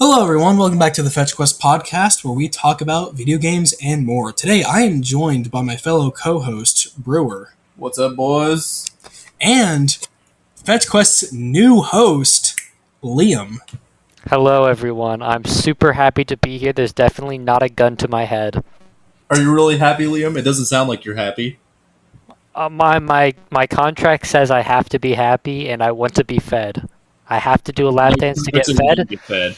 Hello, everyone. Welcome back to the Fetch Quest podcast, where we talk about video games and more. Today, I am joined by my fellow co-host, Brewer, What's up, boys? and Fetch Quest's new host, Liam. Hello, everyone. I'm super happy to be here. There's definitely not a gun to my head. Are you really happy, Liam? It doesn't sound like you're happy. My contract says I have to be happy and I want to be fed. I have to do a lap dance to get fed.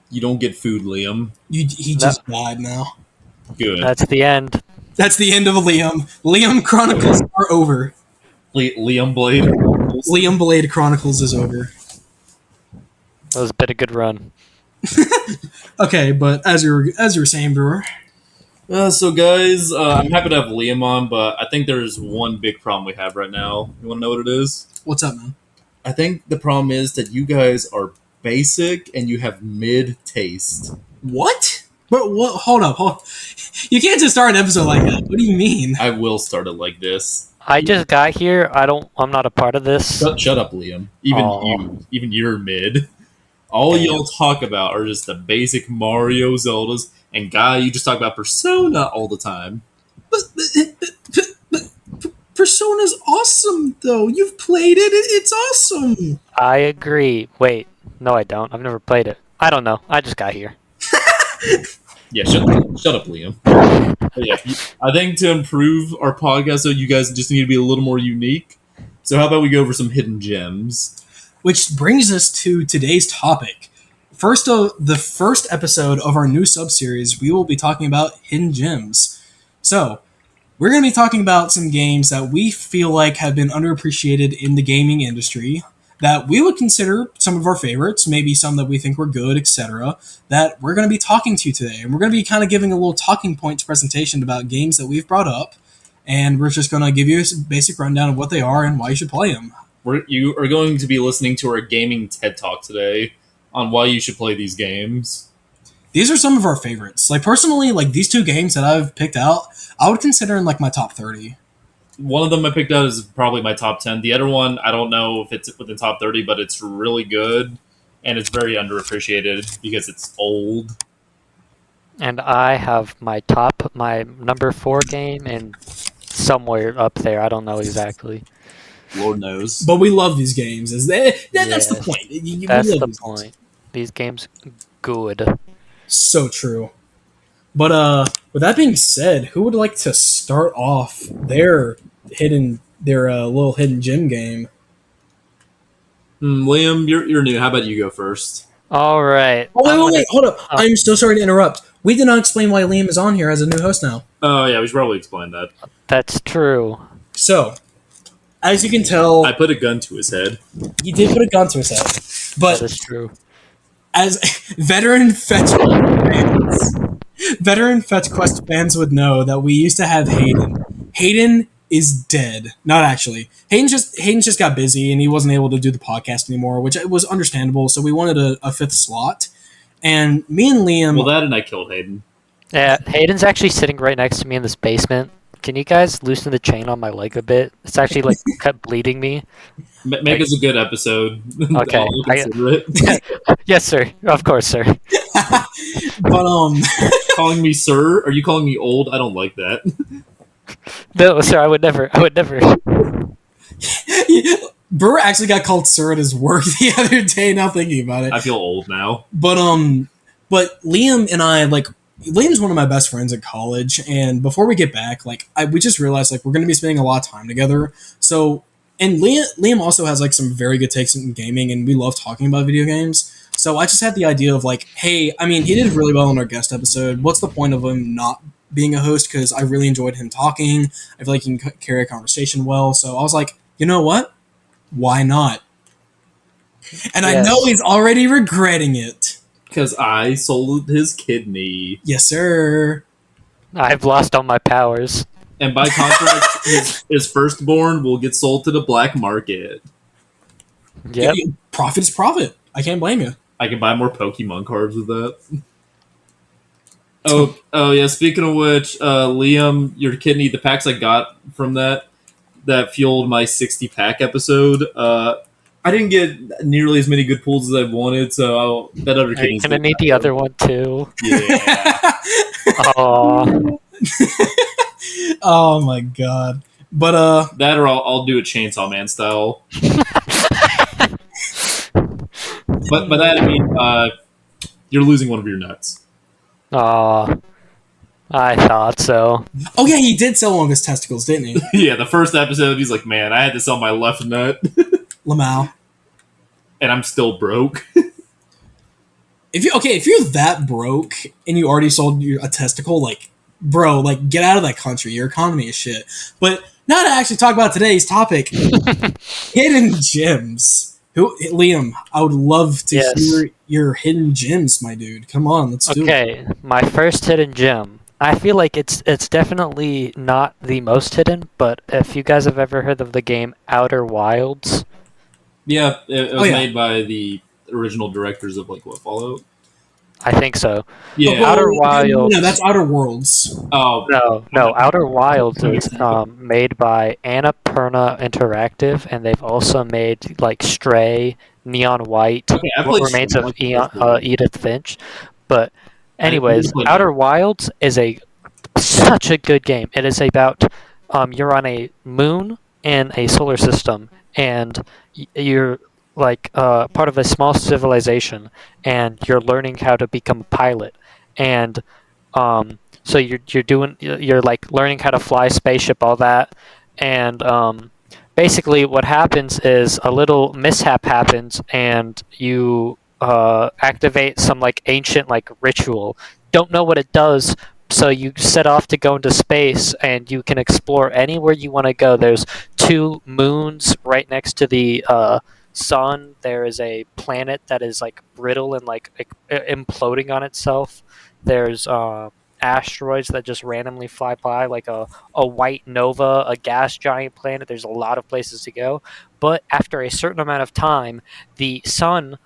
You don't get food, Liam. He just died now. Good. That's the end. That's the end of Liam. Liam Chronicles are over. Liam Blade. Liam Blade Chronicles is over. That was a bit of good run. Okay, but as you were saying, Brewer. So, guys, I'm happy to have Liam on, but I think there's one big problem we have right now. You want to know what it is? What's up, man? I think the problem is that you guys are basic and you have mid taste. What? What? Hold up. You can't just start an episode like that. What do you mean? I will start it like this. I just got here. I'm not a part of this. Shut up, Liam. Even you're mid. All y'all talk about are just the basic Mario, Zeldas, and Guy, you just talk about Persona all the time. But Persona's awesome, though. You've played it. It's awesome. I agree. Wait. No, I don't. I've never played it. I don't know. I just got here. Yeah, shut up, Liam. But yeah, I think to improve our podcast, though, you guys just need to be a little more unique. So how about we go over some hidden gems? Which brings us to today's topic. The first episode of our new sub-series, we will be talking about hidden gems. So, we're going to be talking about some games that we feel like have been underappreciated in the gaming industry, that we would consider some of our favorites, maybe some that we think were good, etc., that we're going to be talking to today. And we're going to be kind of giving a little talking points presentation about games that we've brought up, and we're just going to give you a basic rundown of what they are and why you should play them. You are going to be listening to our gaming TED Talk today on why you should play these games. These are some of our favorites. Like, personally, like, these two games that I've picked out, I would consider in, like, my top 30. One of them I picked out is probably my top 10. The other one, I don't know if it's within top 30, but it's really good, and it's very underappreciated because it's old. And I have my number 4 game, and somewhere up there. I don't know exactly. Lord knows. But we love these games. That's the point. That's the point. These games, good. So true. But with that being said, who would like to start off their little hidden gem game? Liam, you're new. How about you go first? All right. Oh, wait, hold up. I'm so sorry to interrupt. We did not explain why Liam is on here as a new host now. Oh, yeah, we should probably explain that. That's true. So, as you can tell, I put a gun to his head. He did put a gun to his head. But that is true. As veteran Fetch Quest fans would know that we used to have Hayden. Hayden is dead. Not actually. Hayden just got busy and he wasn't able to do the podcast anymore, which was understandable. So we wanted a fifth slot. And me and Liam... Well, that and I killed Hayden. Yeah, Hayden's actually sitting right next to me in this basement. Can you guys loosen the chain on my leg a bit? It's actually like kept bleeding me. Make us a good episode. Okay. Yes, sir. Of course, sir. But calling me sir? Are you calling me old? I don't like that. No, sir. I would never. Brewer actually got called sir at his work the other day. Now thinking about it, I feel old now. But Liam and I, like, Liam's one of my best friends at college, and before we get back, like, we just realized, like, we're going to be spending a lot of time together. So, and Liam also has, like, some very good takes in gaming, and we love talking about video games. So I just had the idea of, like, hey, I mean, he did really well in our guest episode. What's the point of him not being a host? Because I really enjoyed him talking. I feel like he can carry a conversation well. So I was like, you know what? Why not? And yes. I know he's already regretting it. Because I sold his kidney. Yes, sir. I've lost all my powers. And by contract, his firstborn will get sold to the black market. Yep. Profit is profit. I can't blame you. I can buy more Pokemon cards with that. Oh yeah, speaking of which, Liam, your kidney, the packs I got from that fueled my 60-pack episode. I didn't get nearly as many good pulls as I wanted, so that other Are you kidney's gonna need the other one too? Yeah. Oh, Oh my god. But That or I'll do a Chainsaw Man style. But by that I mean you're losing one of your nuts. oh, I thought so. oh yeah, he did sell one of his testicles, didn't he? Yeah, the first episode he's like, man, I had to sell my left nut, Lamau. and I'm still broke. If you're that broke and you already sold a testicle, like, bro, like, get out of that country. Your economy is shit. But now to actually talk about today's topic, hidden gems. Liam? I would love to Yes. hear your hidden gems, my dude. Come on, let's do it. Okay, my first hidden gem. I feel like it's definitely not the most hidden, but if you guys have ever heard of the game Outer Wilds, Yeah, it was Oh, yeah. made by the original directors of like what Fallout. I think so. Yeah. Well, Outer Wilds. No, that's Outer Worlds. Oh, No, Outer Wilds is made by Annapurna Interactive, and they've also made like Stray, Neon White, okay. I What played Remains Stray. of Edith Finch. But anyways, played Outer Wilds is such a good game. It is about you're on a moon in a solar system, and you're like part of a small civilization, and you're learning how to become a pilot, and so you're like learning how to fly a spaceship, all that, and basically what happens is a little mishap happens, and you activate some like ancient like ritual. Don't know what it does. So you set off to go into space, and you can explore anywhere you want to go. There's 2 moons right next to the sun. There is a planet that is like brittle and like imploding on itself. There's asteroids that just randomly fly by, like a white nova, a gas giant planet. There's a lot of places to go. But after a certain amount of time, the sun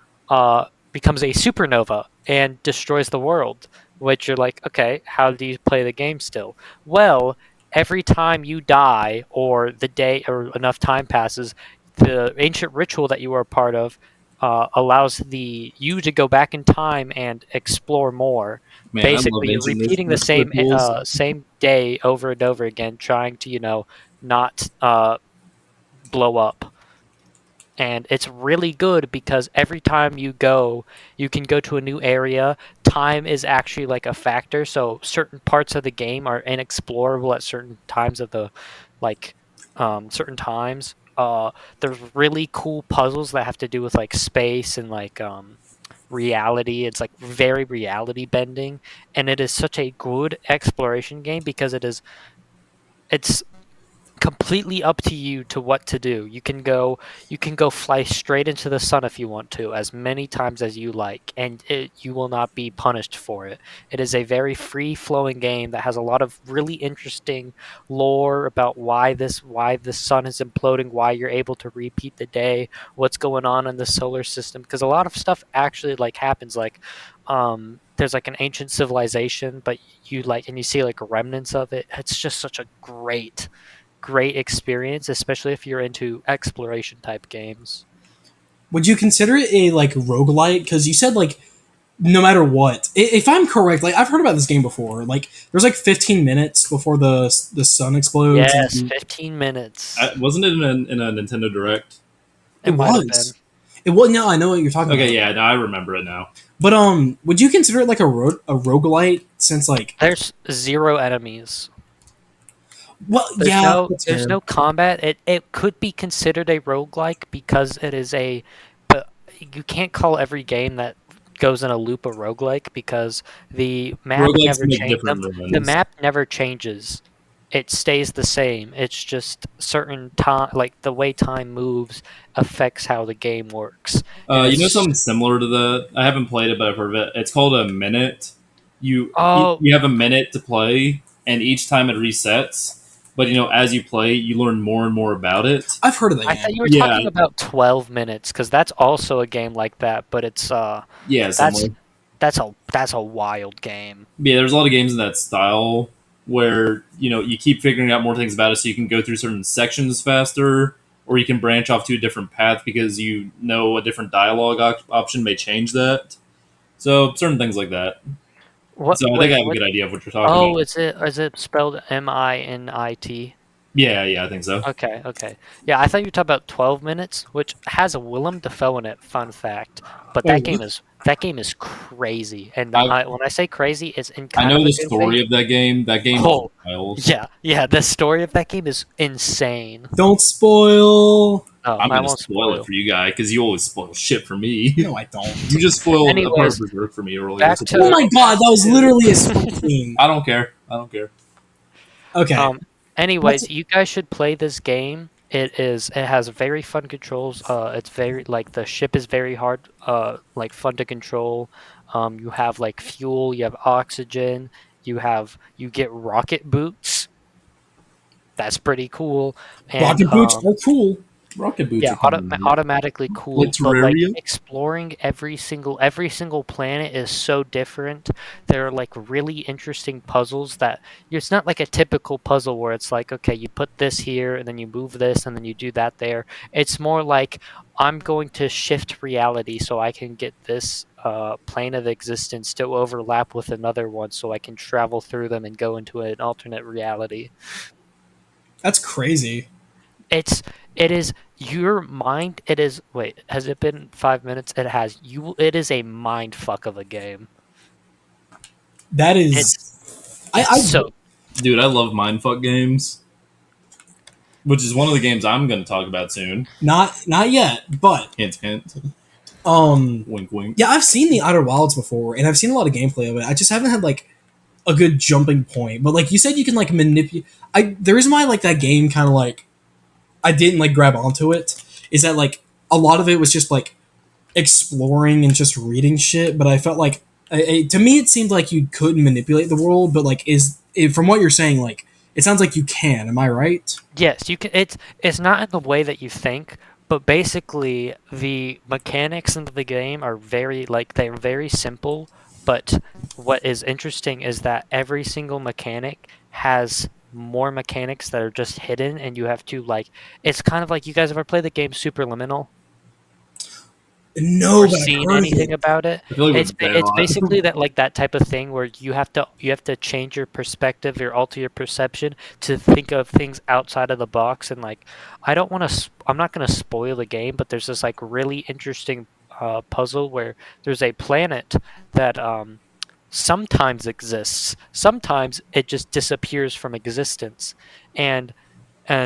becomes a supernova and destroys the world. Which you're like, okay, how do you play the game still? Well, every time you die or the day or enough time passes, the ancient ritual that you were a part of allows you to go back in time and explore more. Man, I love Basically, you're ancient repeating the rituals. same day over and over again, trying to not blow up. And it's really good because every time you can go to a new area. Time is actually like a factor, so certain parts of the game are inexplorable at certain times of the certain times. There's really cool puzzles that have to do with like space and like reality. It's like very reality bending, and it is such a good exploration game because it's completely up to you to what to do. You can go fly straight into the sun if you want to, as many times as you like, and you will not be punished for it. It is a very free-flowing game that has a lot of really interesting lore about why the sun is imploding, why you're able to repeat the day, what's going on in the solar system, because a lot of stuff actually like happens, like there's like an ancient civilization, but you see like remnants of it. It's just such a great experience, especially if you're into exploration type games. Would you consider it a like roguelite? Because you said like no matter what. If I'm correct, like I've heard about this game before. Like there's like 15 minutes before the sun explodes. Yes, and 15 minutes. Wasn't it in a Nintendo Direct? it might have was. It was. No, I know what you're talking about. Okay, yeah, no, I remember it now. But would you consider it like a roguelite? Since like There's 0 enemies. well, There's yeah, there's fair. no combat. It could be considered a roguelike because it is but you can't call every game that goes in a loop a roguelike because the map Roguelikes never make changes. different The runs. map never changes. It stays the same. It's just certain time, like the way time moves affects how the game works. You know something similar to that? I haven't played it, but I've heard of it. It's called a minute. You have a minute to play, and each time it resets. But as you play, you learn more and more about it. I've heard of that I game. thought you were Yeah. talking about 12 minutes because that's also a game like that, but it's Yeah, similar. that's a wild game. Yeah, there's a lot of games in that style where you keep figuring out more things about it, so you can go through certain sections faster, or you can branch off to a different path because you know a different dialogue option may change that. So certain things like that. What? So I think I have a good idea of what you're talking Oh, about. is it spelled MINIT? Yeah, I think so. Okay. Yeah, I thought you were talking about 12 minutes, which has a Willem Dafoe in it. Fun fact, but Oh, that game is crazy. And when I say crazy, it's in I kind know of a the good story way. of that game. That game Oh, is wild. yeah. The story of that game is insane. don't spoil. Oh, I'm I gonna won't spoil it for you guy because you always spoil shit for me. No, I don't. You just spoiled a part of Anyways, Berserk for me earlier. back so- to- Oh my god, that was literally a split scene. I don't care. Okay. Anyways, you guys should play this game. It has very fun controls. It's very like the ship is very hard, like fun to control. You have like fuel, you have oxygen, you get rocket boots. That's pretty cool. And, Rocket boots are cool. Rocket boots. yeah, are kind of automatically cool. Like But like Terraria? exploring every single planet is so different. There are like really interesting puzzles that it's not like a typical puzzle where it's like, okay, you put this here and then you move this and then you do that there. It's more like I'm going to shift reality so I can get this plane of existence to overlap with another one so I can travel through them and go into an alternate reality. That's crazy. It is your mind. It is. Wait, has it been 5 minutes? It has. It is a mind fuck of a game. That is. So Dude, I love mindfuck games, which is one of the games I'm going to talk about soon. not yet, but Hint, hint. wink. Wink. Yeah, I've seen the Outer Wilds before, and I've seen a lot of gameplay of it. I just haven't had like a good jumping point. But like you said, you can like manipulate. The reason why I like that game kind of like I didn't like grab onto it is that like a lot of it was just like exploring and just reading shit. But I felt like to me it seemed like you couldn't manipulate the world. But like from what you're saying, like it sounds like you can. Am I right? yes, you can. It's not in the way that you think, but basically the mechanics of the game are they're very simple. But what is interesting is that every single mechanic has more mechanics that are just hidden, and you have to like. It's kind of like you guys ever play the game Superliminal No, or but I've seen heard of anything it. about it. I feel like It's we're dead on. basically that like that type of thing where you have to change your perspective, alter your perception to think of things outside of the box. And like, I'm not gonna spoil the game, but there's this like really interesting puzzle where there's a planet that sometimes exists, sometimes it just disappears from existence, and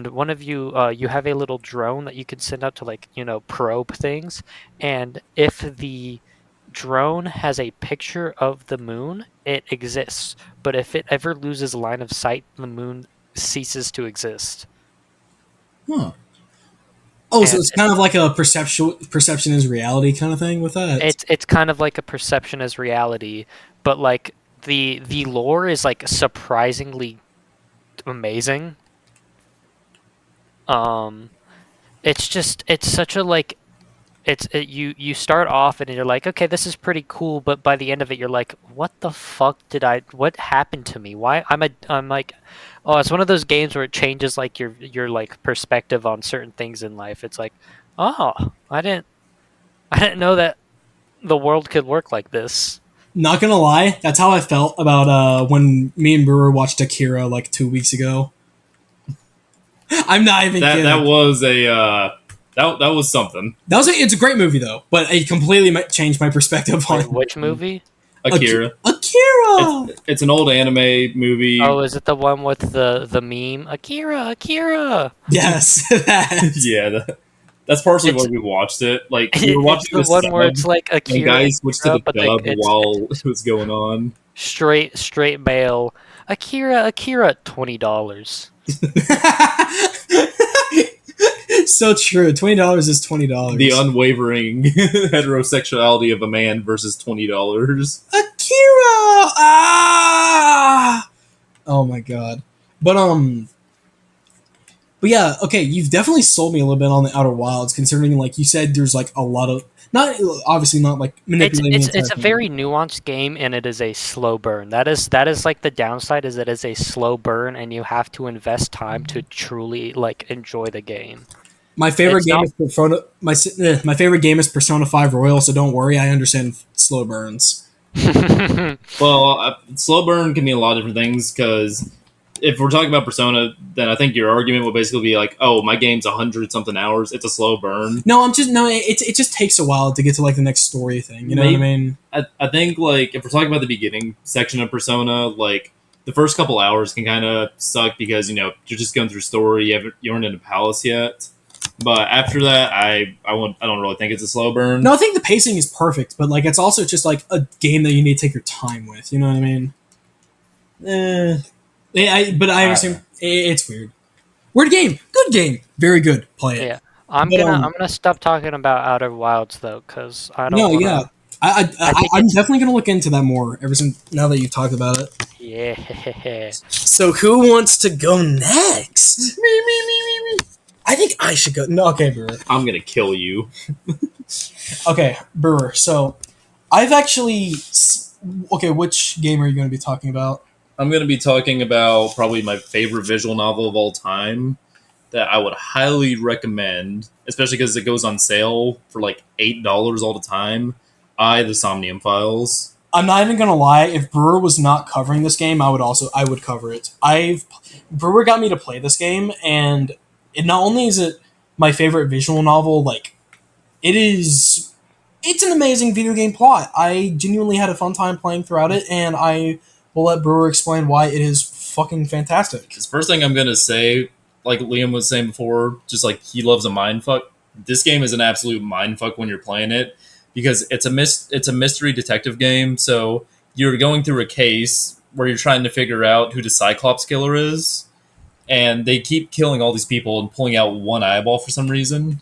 one of you you have a little drone that you can send out to like probe things, and if the drone has a picture of the moon, it exists, but if it ever loses line of sight, the moon ceases to exist. Huh. Oh, so And it's kind of like a perception is reality kind of thing with that. it's kind of like a perception as reality, but like the lore is like surprisingly amazing. It's such a like you start off and you're like, okay, this is pretty cool, but by the end of it you're like, what the fuck what happened to me? Why I'm like, oh, it's one of those games where it changes like your like perspective on certain things in life. It's like, oh, I didn't know that the world could work like this. Not gonna lie, that's how I felt about when me and Brewer watched Akira like 2 weeks ago. I'm not even kidding. That was a that was something. It's a great movie though, but it completely changed my perspective on Wait, which movie? Akira. Akira. It's an old anime movie. Oh, is it the one with the meme? Akira. Yes, that. Yeah, that's partially It's- why we watched it. Like we were watching it's the one where it's like and Akira. guys switched to the but dub it's while it was going on. straight mail. Akira, $20. So true. $20 is $20. The unwavering heterosexuality of a man versus $20. Akira. Ah. Oh my god. But yeah, okay, you've definitely sold me a little bit on the Outer Wilds, considering like you said, there's like a lot of obviously not like manipulating. It's a very nuanced game, and it is a slow burn. That is like the downside, is it is a slow burn, and you have to invest time to truly like enjoy the game. My favorite game is Persona. My favorite game is Persona 5 Royal. So don't worry, I understand slow burns. Well, slow burn can mean a lot of different things because if we're talking about Persona, then I think your argument would basically be like, "Oh, my game's 100-something hours. It's a slow burn." No, it just takes a while to get to like the next story thing. You know what I mean? I think like if we're talking about the beginning section of Persona, like the first couple hours can kind of suck because you're just going through story. You aren't in a palace yet. But after that, I don't really think it's a slow burn. No, I think the pacing is perfect, but like it's also just like a game that you need to take your time with. You know what I mean? I understand. It's weird. Weird game, good game, very good. Play it. Yeah, I'm gonna stop talking about Outer Wilds though, because I don't. I'm definitely gonna look into that more. Ever since now that you talked about it. Yeah. So who wants to go next? Me. I think I should go. No, okay, Brewer. I'm gonna kill you. Okay, Brewer. So, I've actually. Okay, which game are you going to be talking about? I'm going to be talking about probably my favorite visual novel of all time that I would highly recommend, especially because it goes on sale for like $8 all the time. The Somnium Files. I'm not even gonna lie. If Brewer was not covering this game, I would cover it. Brewer got me to play this game, and not only is it my favorite visual novel, like it's an amazing video game plot. I genuinely had a fun time playing throughout it, and I will let Brewer explain why it is fucking fantastic. Because first thing I'm gonna say, like Liam was saying before, just like he loves a mindfuck. This game is an absolute mindfuck when you're playing it. Because it's a mystery detective game, so you're going through a case where you're trying to figure out who the Cyclops killer is, and they keep killing all these people and pulling out one eyeball for some reason.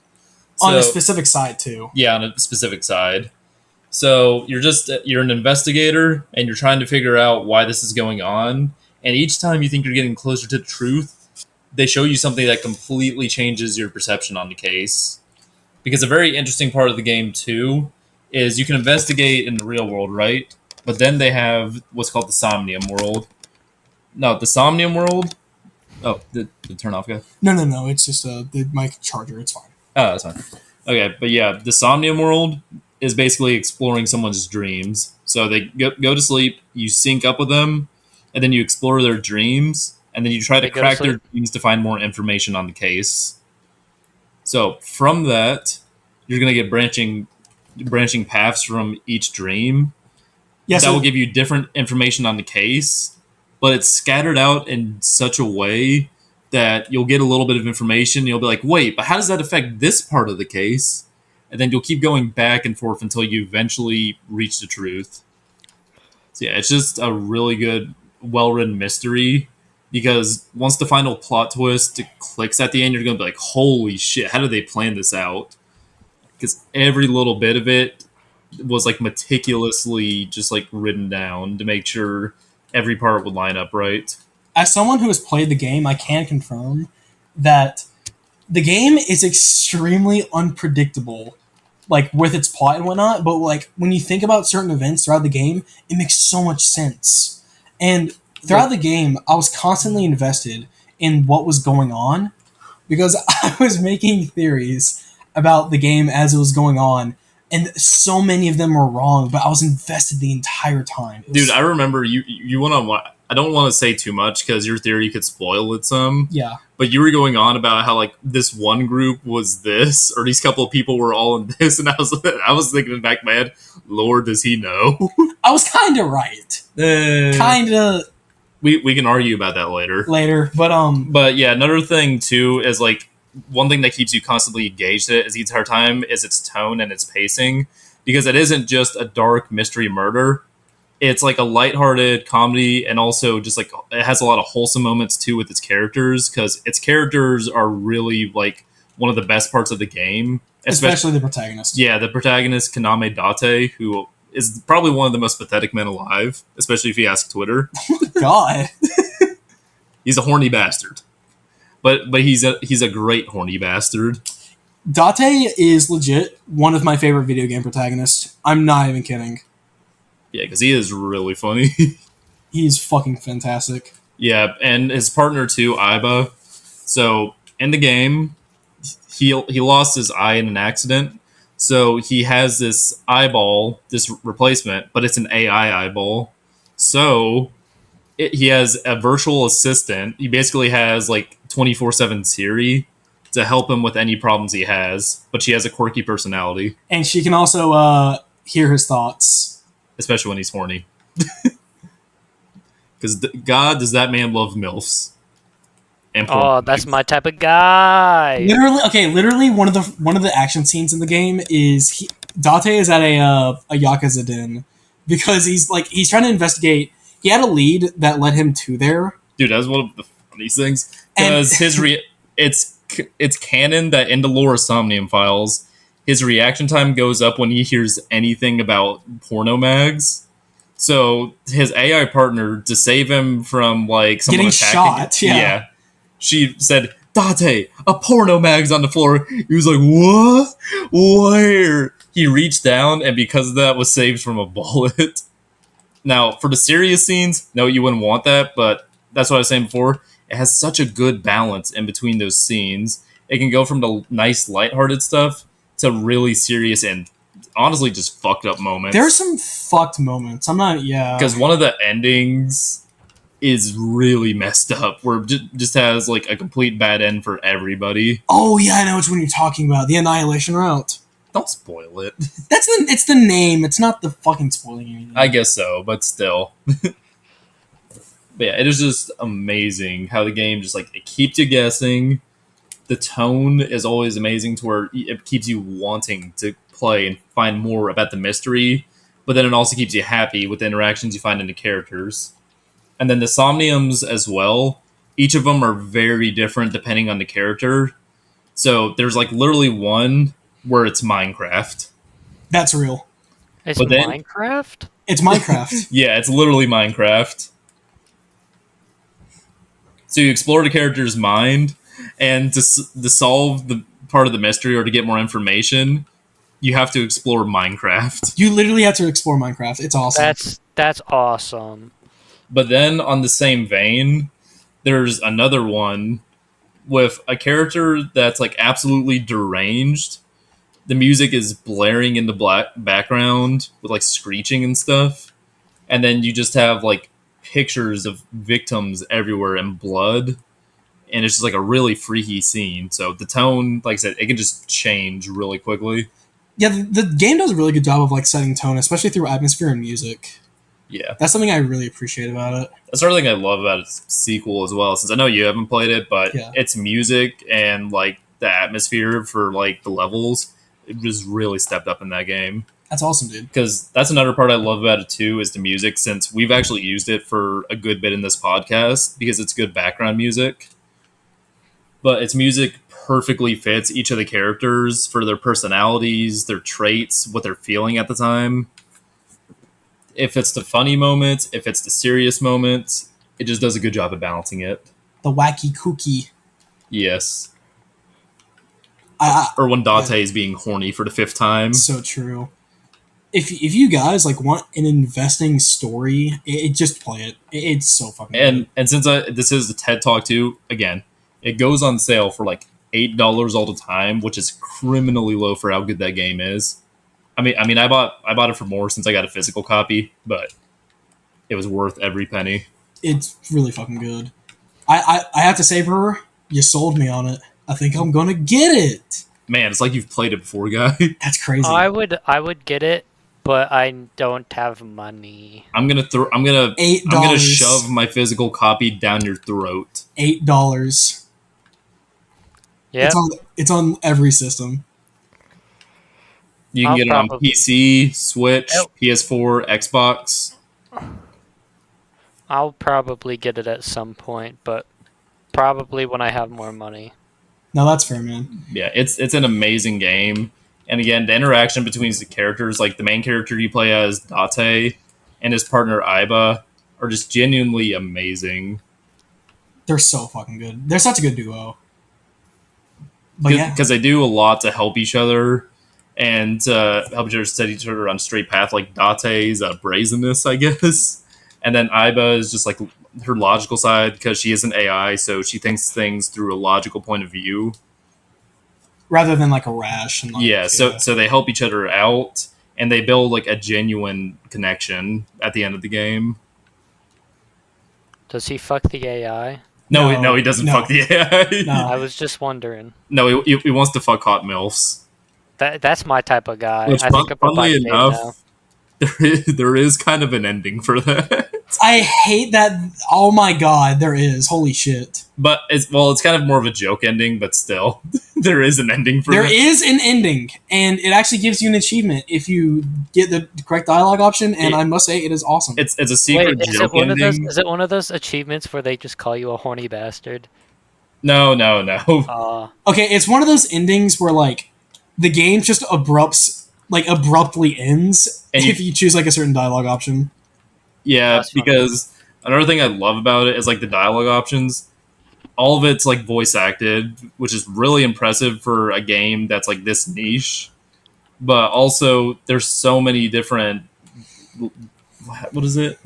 On a specific side, too. Yeah, on a specific side. So you're an investigator, and you're trying to figure out why this is going on, and each time you think you're getting closer to the truth, they show you something that completely changes your perception on the case. Because a very interesting part of the game, too, is you can investigate in the real world, right? But then they have what's called the Somnium World. No, the Somnium World? Oh, did turn off, guy? No. It's just the mic charger. It's fine. Oh, that's fine. Okay, but yeah, the Somnium World is basically exploring someone's dreams. So they go to sleep, you sync up with them, and then you explore their dreams, and then you try to crack their dreams to find more information on the case. So from that, you're going to get branching paths from each dream. Yes, that will give you different information on the case, but it's scattered out in such a way that you'll get a little bit of information. You'll be like, wait, but how does that affect this part of the case? And then you'll keep going back and forth until you eventually reach the truth. So yeah, it's just a really good, well-written mystery because once the final plot twist clicks at the end, you're going to be like, holy shit, how did they plan this out? Because every little bit of it was like meticulously just like written down to make sure every part would line up right. As someone who has played the game, I can confirm that the game is extremely unpredictable, like with its plot and whatnot. But like when you think about certain events throughout the game, it makes so much sense. And throughout the game, I was constantly invested in what was going on because I was making theories about the game as it was going on, and so many of them were wrong, but I was invested the entire time. Dude, I remember you went on. I don't want to say too much because your theory could spoil it some. Yeah. But you were going on about how like this one group was this, or these couple of people were all in this, and I was thinking in the back of my head, Lord, does he know? I was kind of right. Kind of. We can argue about that later. But yeah, another thing too is like. One thing that keeps you constantly engaged in it the entire time is its tone and its pacing, because it isn't just a dark mystery murder. It's like a lighthearted comedy, and also just like it has a lot of wholesome moments too with its characters, because its characters are really like one of the best parts of the game, especially the protagonist. Yeah, the protagonist Kaname Date, who is probably one of the most pathetic men alive, especially if you ask Twitter. God, he's a horny bastard. But he's a great horny bastard. Date is legit one of my favorite video game protagonists. I'm not even kidding. Yeah, because he is really funny. He's fucking fantastic. Yeah, and his partner too, Aiba. So in the game, he lost his eye in an accident, so he has this eyeball, this replacement, but it's an AI eyeball. So he has a virtual assistant. He basically has like 24/7 Siri to help him with any problems he has, but she has a quirky personality, And she can also hear his thoughts. especially when he's horny. Because God, does that man love milfs? And porn Oh, that's my type of guy. Literally, one of the action scenes in the game is Date is at a yakuza den because he's trying to investigate. He had a lead that led him to there. Dude, that's one of the funniest things because it's canon that in the lore of Somnium Files, his reaction time goes up when he hears anything about porno mags. So his AI partner, to save him from like someone Getting attacking shot, yeah. she said, "Date, a porno mag's on the floor." He was like, "What? Where?" He reached down, and because of that, was saved from a bullet. Now, for the serious scenes, no, you wouldn't want that, but that's what I was saying before. It has such a good balance in between those scenes. It can go from the nice, lighthearted stuff to really serious and honestly just fucked up moments. There are some fucked moments. Because one of the endings is really messed up, where it just has like a complete bad end for everybody. Oh yeah, I know which one you're talking about. The Annihilation route. Don't spoil it. It's the name. It's not the fucking spoiling anything. I guess so, but still. But yeah, it is just amazing how the game just like it keeps you guessing. The tone is always amazing to where it keeps you wanting to play and find more about the mystery, but then it also keeps you happy with the interactions you find in the characters. And then the Somniums as well, each of them are very different depending on the character. So there's like literally one where it's Minecraft. That's real. It's But then- Minecraft? It's Minecraft. Yeah, it's literally Minecraft. So you explore the character's mind, and to solve the part of the mystery or to get more information, you have to explore Minecraft. You literally have to explore Minecraft. It's awesome. That's awesome. But then, on the same vein, there's another one with a character that's like absolutely deranged. The music is blaring in the black background with like screeching and stuff. And then you just have like pictures of victims everywhere and blood. And it's just like a really freaky scene. So the tone, like I said, it can just change really quickly. Yeah, the game does a really good job of like setting tone, especially through atmosphere and music. Yeah. That's something I really appreciate about it. That's another thing I love about its sequel as well, since I know you haven't played it, but Yeah. its music and like the atmosphere for like the levels, it just really stepped up in that game. That's awesome, dude. Because that's another part I love about it too, is the music, since we've actually used it for a good bit in this podcast because it's good background music. But its music perfectly fits each of the characters for their personalities, their traits, what they're feeling at the time. If it's the funny moments, if it's the serious moments, it just does a good job of balancing it. The wacky kooky. Yes. I Or when Dante is being horny for the 5th time. so true. If you guys like want an investing story, just play it. It's so fucking good. And since this is a TED Talk too, again, it goes on sale for like $8 all the time, which is criminally low for how good that game is. I mean, I bought it for more since I got a physical copy, but it was worth every penny. It's really fucking good. I have to say, Brewer, you sold me on it. I think I'm gonna get it. Man, it's like you've played it before, guy. That's crazy. I would get it, but I don't have money. I'm gonna $8. shove my physical copy down your throat. $8. Yeah. It's on every system. You can I'll get it on probably- PC, Switch, Oh. PS4, Xbox. I'll probably get it at some point, but probably when I have more money. No, that's fair, man. Yeah, it's an amazing game. And again, the interaction between the characters, like the main character you play as, Date, and his partner, Iba, are just genuinely amazing. They're so fucking good. They're such a good duo. But yeah, Because they do a lot to help each other and help each other set each other on a straight path, like Date's brazenness, I guess. And then Iba is just like her logical side because she is an AI, so she thinks things through a logical point of view. rather than like a rash. And like, so they help each other out, and they build like a genuine connection at the end of the game. Does he fuck the AI? No, he doesn't fuck the AI. No. I was just wondering. No, he wants to fuck hot milfs. That's my type of guy. Which, I think I'm funnily enough, there is kind of an ending for that. I hate that. Oh my god, there is. Holy shit. But it's kind of more of a joke ending, but still, there is an ending for There that. is an ending, and it actually gives you an achievement if you get the correct dialogue option, and I must say, it is awesome. It's a secret Wait, joke ending. Is it one of those achievements where they just call you a horny bastard? No. Okay, it's one of those endings where, like, the game just abruptly ends And if you choose, like, a certain dialogue option. Yeah, That's funny. because another thing I love about it is like the dialogue options. All of it's like voice acted, which is really impressive for a game that's like this niche. But also, there's so many different what is it?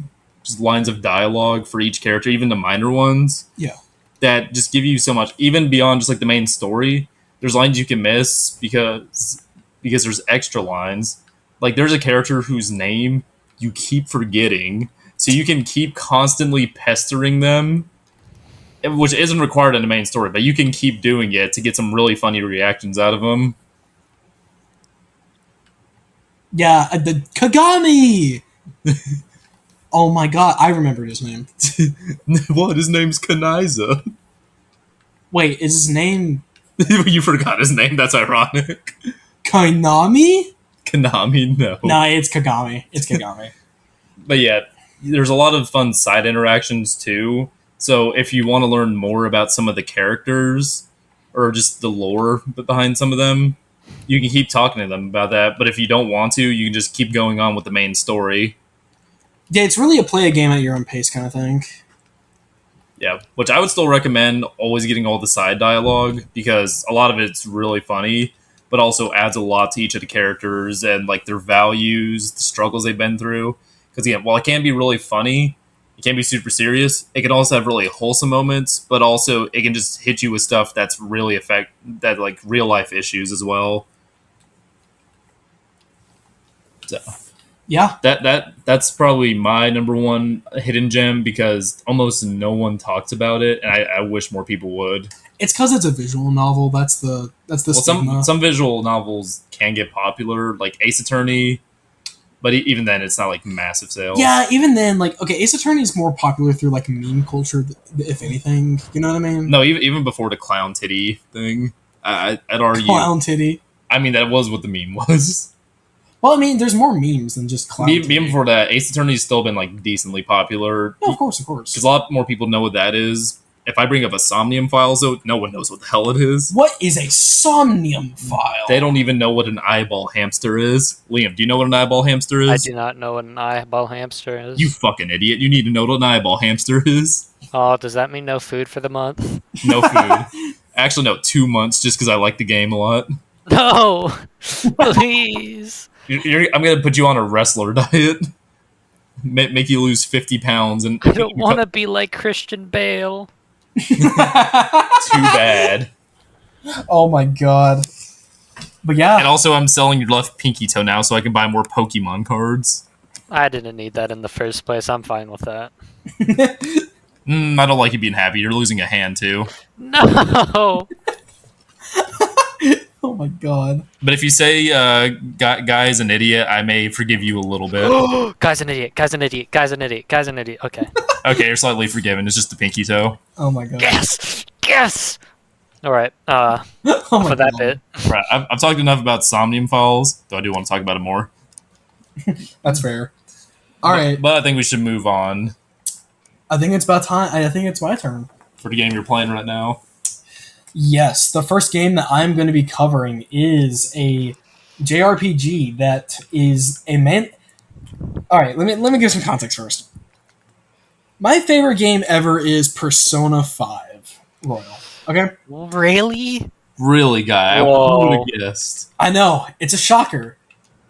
Just lines of dialogue for each character, even the minor ones. Yeah. That just give you so much, even beyond just like the main story. There's lines you can miss because there's extra lines. Like there's a character whose name you keep forgetting, so you can keep constantly pestering them, which isn't required in the main story, but you can keep doing it to get some really funny reactions out of them. Yeah, the Kagami! Oh my god, I remembered his name. What? His name's Kanaiza. Wait, is his name You forgot his name. That's ironic. Kainami? Konami, no. Nah, it's Kagami. It's Kagami. But yeah, there's a lot of fun side interactions too. So if you want to learn more about some of the characters or just the lore behind some of them, you can keep talking to them about that. But if you don't want to, you can just keep going on with the main story. Yeah, it's really a play a game at your own pace kind of thing. Yeah, which I would still recommend always getting all the side dialogue because a lot of it's really funny, but also adds a lot to each of the characters and like their values, the struggles they've been through. Because again, while it can be really funny, it can be super serious. It can also have really wholesome moments, but also it can just hit you with stuff that's really like real life issues as well. So Yeah. that's probably my number one hidden gem because almost no one talks about it, and I wish more people would. It's because it's a visual novel. That's the stigma. Some visual novels can get popular, like Ace Attorney, but even then, it's not like massive sales. Yeah, even then, like, okay, Ace Attorney is more popular through like meme culture, if anything. You know what I mean? No, even before the clown titty thing, I'd argue. Clown titty. I mean, that was what the meme was. Well, I mean, there's more memes than just clown titty. Even before that, Ace Attorney's still been like decently popular. No, of course. Because a lot more people know what that is. If I bring up a Somnium Files, though, no one knows what the hell it is. What is a Somnium file? They don't even know what an eyeball hamster is. Liam, do you know what an eyeball hamster is? I do not know what an eyeball hamster is. You fucking idiot. You need to know what an eyeball hamster is. Oh, does that mean no food for the month? No food. Actually, no, 2 months just because I like the game a lot. No! Please! I'm going to put you on a wrestler diet. Make you lose 50 pounds. And I don't want to be like Christian Bale. Too bad. Oh my god. But yeah. And also, I'm selling your left pinky toe now so I can buy more Pokemon cards. I didn't need that in the first place. I'm fine with that. I don't like you being happy. You're losing a hand, too. No! Oh my god. But if you say guy's an idiot, I may forgive you a little bit. Guy's an idiot. Guy's an idiot. Guy's an idiot. Guy's an idiot. Okay. Okay, you're slightly forgiven. It's just the pinky toe. Oh my god. Yes! Yes! Alright, Oh my for that god. bit. Right, I've talked enough about Somnium Files, though I do want to talk about it more. That's fair. All right. But I think we should move on I think it's about time. I think it's my turn. for the game you're playing right now. Yes, the first game that I'm going to be covering is a JRPG that is a man. All right, let me give some context first. My favorite game ever is Persona 5 Royal. Okay, Really? Really, guy? Whoa. I would have guessed. I know it's a shocker,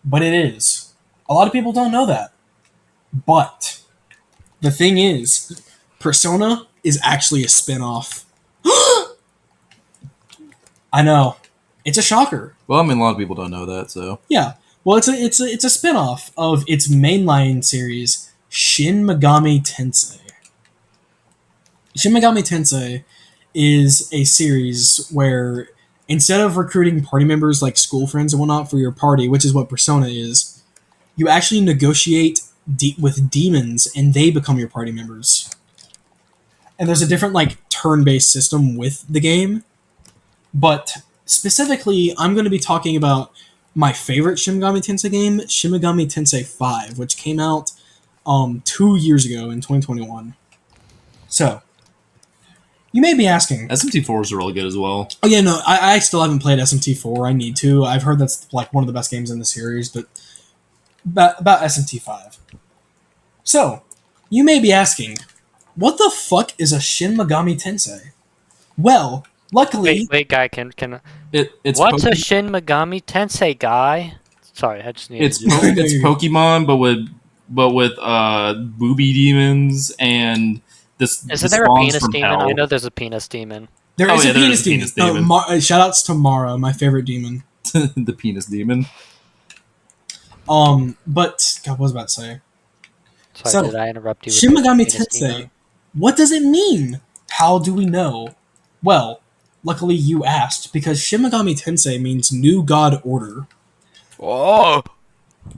but it is. A lot of people don't know that. But the thing is, Persona is actually a spin-off. I know. It's a shocker. Well, I mean, a lot of people don't know that, so Yeah. Well, it's a spin-off of its mainline series, Shin Megami Tensei. Shin Megami Tensei is a series where instead of recruiting party members like school friends and whatnot for your party, which is what Persona is, you actually negotiate with demons and they become your party members. And there's a different like turn-based system with the game, but specifically, I'm going to be talking about my favorite Shin Megami Tensei game, Shin Megami Tensei 5, which came out 2 years ago in 2021. So, you may be asking... SMT4 is really good as well. Oh yeah, no, I still haven't played SMT4. I need to. I've heard that's like one of the best games in the series, but about SMT5. So, you may be asking, what the fuck is a Shin Megami Tensei? Well, luckily... Wait, guy, It's what's a Shin Megami Tensei, guy? Sorry, I just needed It's to do that. it's Pokemon, but with booby demons and this. Isn't there a spawns penis from demon? hell. I know there's a penis demon. There Oh, is yeah, a there penis is a demon. penis demon. Shoutouts to Mara, my favorite demon. The penis demon. But God, what was I about to say? Sorry, So, did I interrupt you? With Shin the Megami penis Tensei. demon? What does it mean? How do we know? Well, luckily you asked, because Shin Megami Tensei means New God Order. Oh.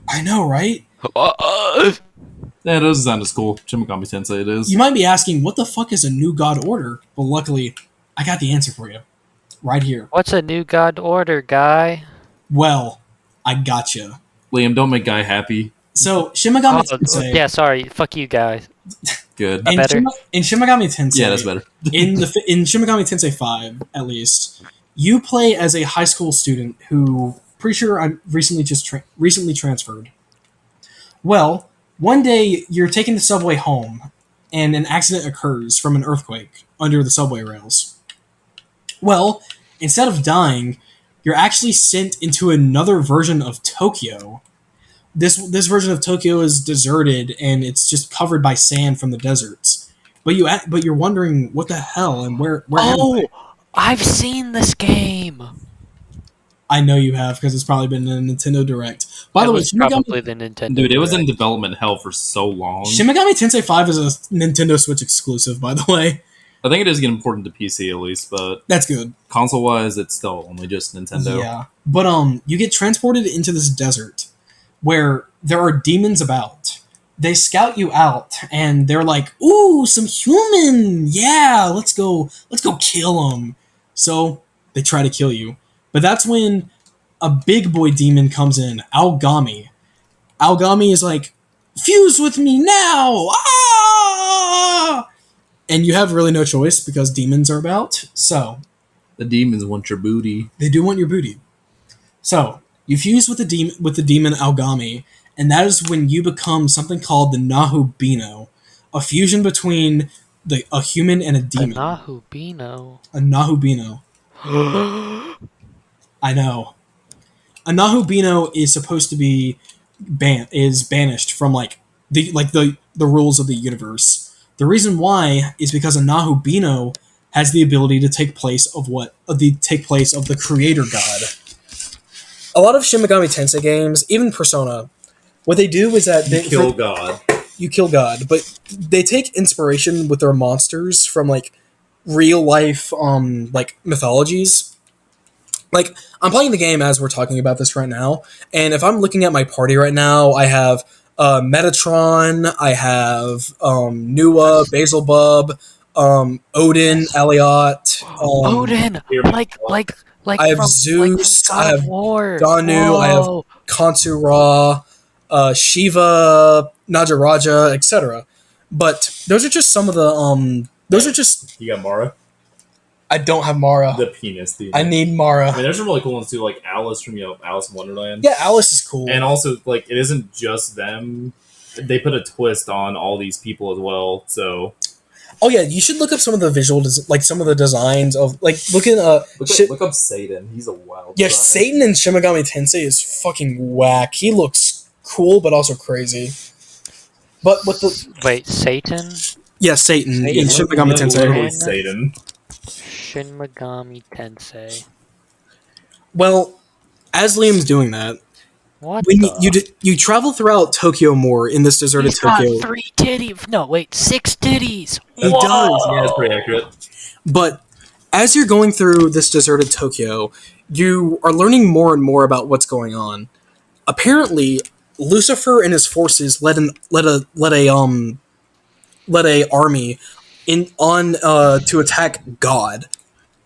I know, right? Yeah, it does sound as cool. Shin Megami Tensei it is. You might be asking, what the fuck is a New God Order? Well, luckily, I got the answer for you. Right here. What's a new God order, guy? Well, I gotcha. Liam, don't make Guy happy. So, Shin Megami Tensei... yeah, sorry. Fuck you, guys. Good. In better? In Shin Megami Tensei... Yeah, that's better. in Shin Megami Tensei 5, at least, you play as a high school student who, pretty sure I'm recently transferred. Well, one day you're taking the subway home, and an accident occurs from an earthquake under the subway rails. Well, instead of dying, you're actually sent into another version of Tokyo. This version of Tokyo is deserted, and it's just covered by sand from the deserts. But you're wondering what the hell and where am I? I've seen this game. I know you have, because it's probably been in a Nintendo Direct. By the way, probably the Nintendo. Dude, it was in Direct. development hell for so long. Shin Megami Tensei 5 is a Nintendo Switch exclusive, by the way. I think it is getting ported to PC at least, but That's good. console-wise, it's still only just Nintendo. Yeah. But you get transported into this desert where there are demons about. They scout you out and they're like, "Ooh, some human. Yeah, let's go kill them." So, they try to kill you. But that's when a big boy demon comes in, Aogami. Aogami is like, "Fuse with me now!" Ah! And you have really no choice because demons are about. So, The demons want your booty. they do want your booty. So, you fuse with the demon Aogami, and that is when you become something called the Nahubino, a fusion between a human and a demon. Nahubino. A Nahubino. I know. A Nahubino is supposed to be banished from the rules of the universe. The reason why is because a Nahubino has the ability to take place of the creator god. A lot of Shin Megami Tensei games, even Persona, what they do is that they Kill God. you kill God, but they take inspiration with their monsters from like real life like mythologies. Like, I'm playing the game as we're talking about this right now, and if I'm looking at my party right now, I have Metatron, I have Nua, Basilbub, Odin, Elliot, Odin, like I have from, Zeus, like I have War. Danu, I have Kansura, Shiva, Najaraja, etc. But those are just some of the those are just... You got Mara? I don't have Mara. The penis demon. I need Mara. I mean, there's some really cool ones too, like Alice from Alice in Wonderland. Yeah, Alice is cool. And also, like, it isn't just them. They put a twist on all these people as well. So, oh yeah, you should look up some of the some of the designs of look look up Satan. He's a wild. Yeah, design. Satan in Shin Megami Tensei is fucking whack. He looks cool, but also crazy. But with the Wait, Satan? yeah, Satan in Satan. Shin Megami Literally Tensei. Satan. Shin Megami Tensei. Well, as Liam's doing that, What? when you travel throughout Tokyo more in this deserted He's got Tokyo, 3 titties. No, wait, 6 titties. he does. Yeah, that's pretty accurate. But as you're going through this deserted Tokyo, you are learning more and more about what's going on. Apparently, Lucifer and his forces led a army to attack God,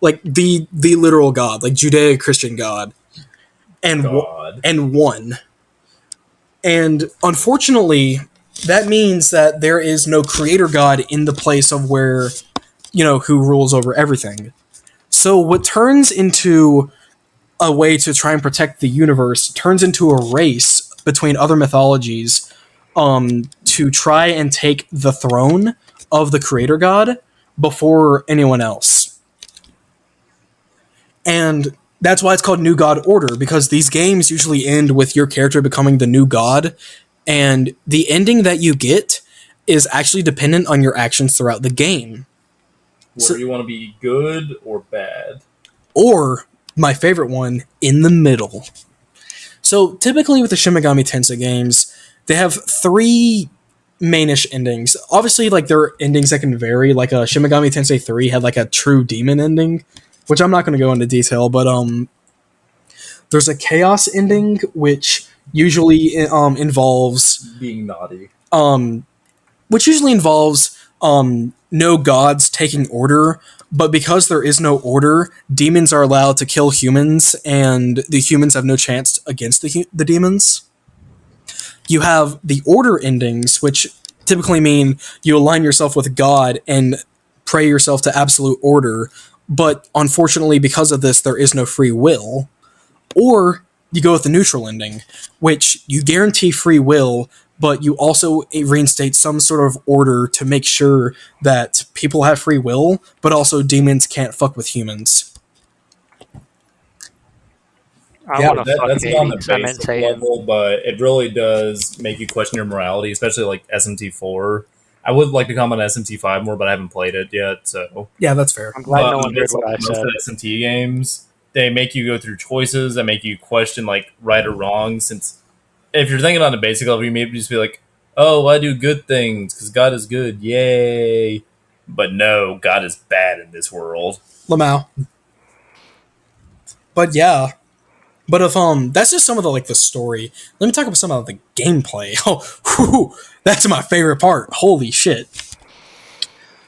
like the literal God, like Judeo-Christian God, and won. And unfortunately, that means that there is no creator God in the place of where, who rules over everything. So what turns into a way to try and protect the universe turns into a race between other mythologies to try and take the throne of the creator God before anyone else. And that's why it's called New God Order, because these games usually end with your character becoming the new god, and the ending that you get is actually dependent on your actions throughout the game. Whether you want to be good or bad. Or, my favorite one, in the middle. So, typically with the Shin Megami Tensei games, they have 3 mainish endings. Obviously, like, there are endings that can vary, like Shin Megami Tensei 3 had like a true demon ending, which I'm not going to go into detail, but there's a chaos ending, which usually involves being naughty. Which usually involves no gods taking order, but because there is no order, demons are allowed to kill humans, and the humans have no chance against the demons. You have the order endings, which typically mean you align yourself with God and pray yourself to absolute order, but unfortunately, because of this, there is no free will. Or you go with the neutral ending, which you guarantee free will, but you also reinstate some sort of order to make sure that people have free will, but also demons can't fuck with humans. That's on the basic level, but it really does make you question your morality, especially like SMT4. I would like to comment on SMT5 more, but I haven't played it yet, so... Yeah, that's fair. I'm glad no one heard what I said. Most of SMT games, they make you go through choices that make you question, like, right or wrong, since if you're thinking on the basic level, you may just be like, oh, I do good things, because God is good, yay! But no, God is bad in this world. Lamau. But yeah... But if that's just some of the story. Let me talk about some of the gameplay. Oh, whew, that's my favorite part. Holy shit!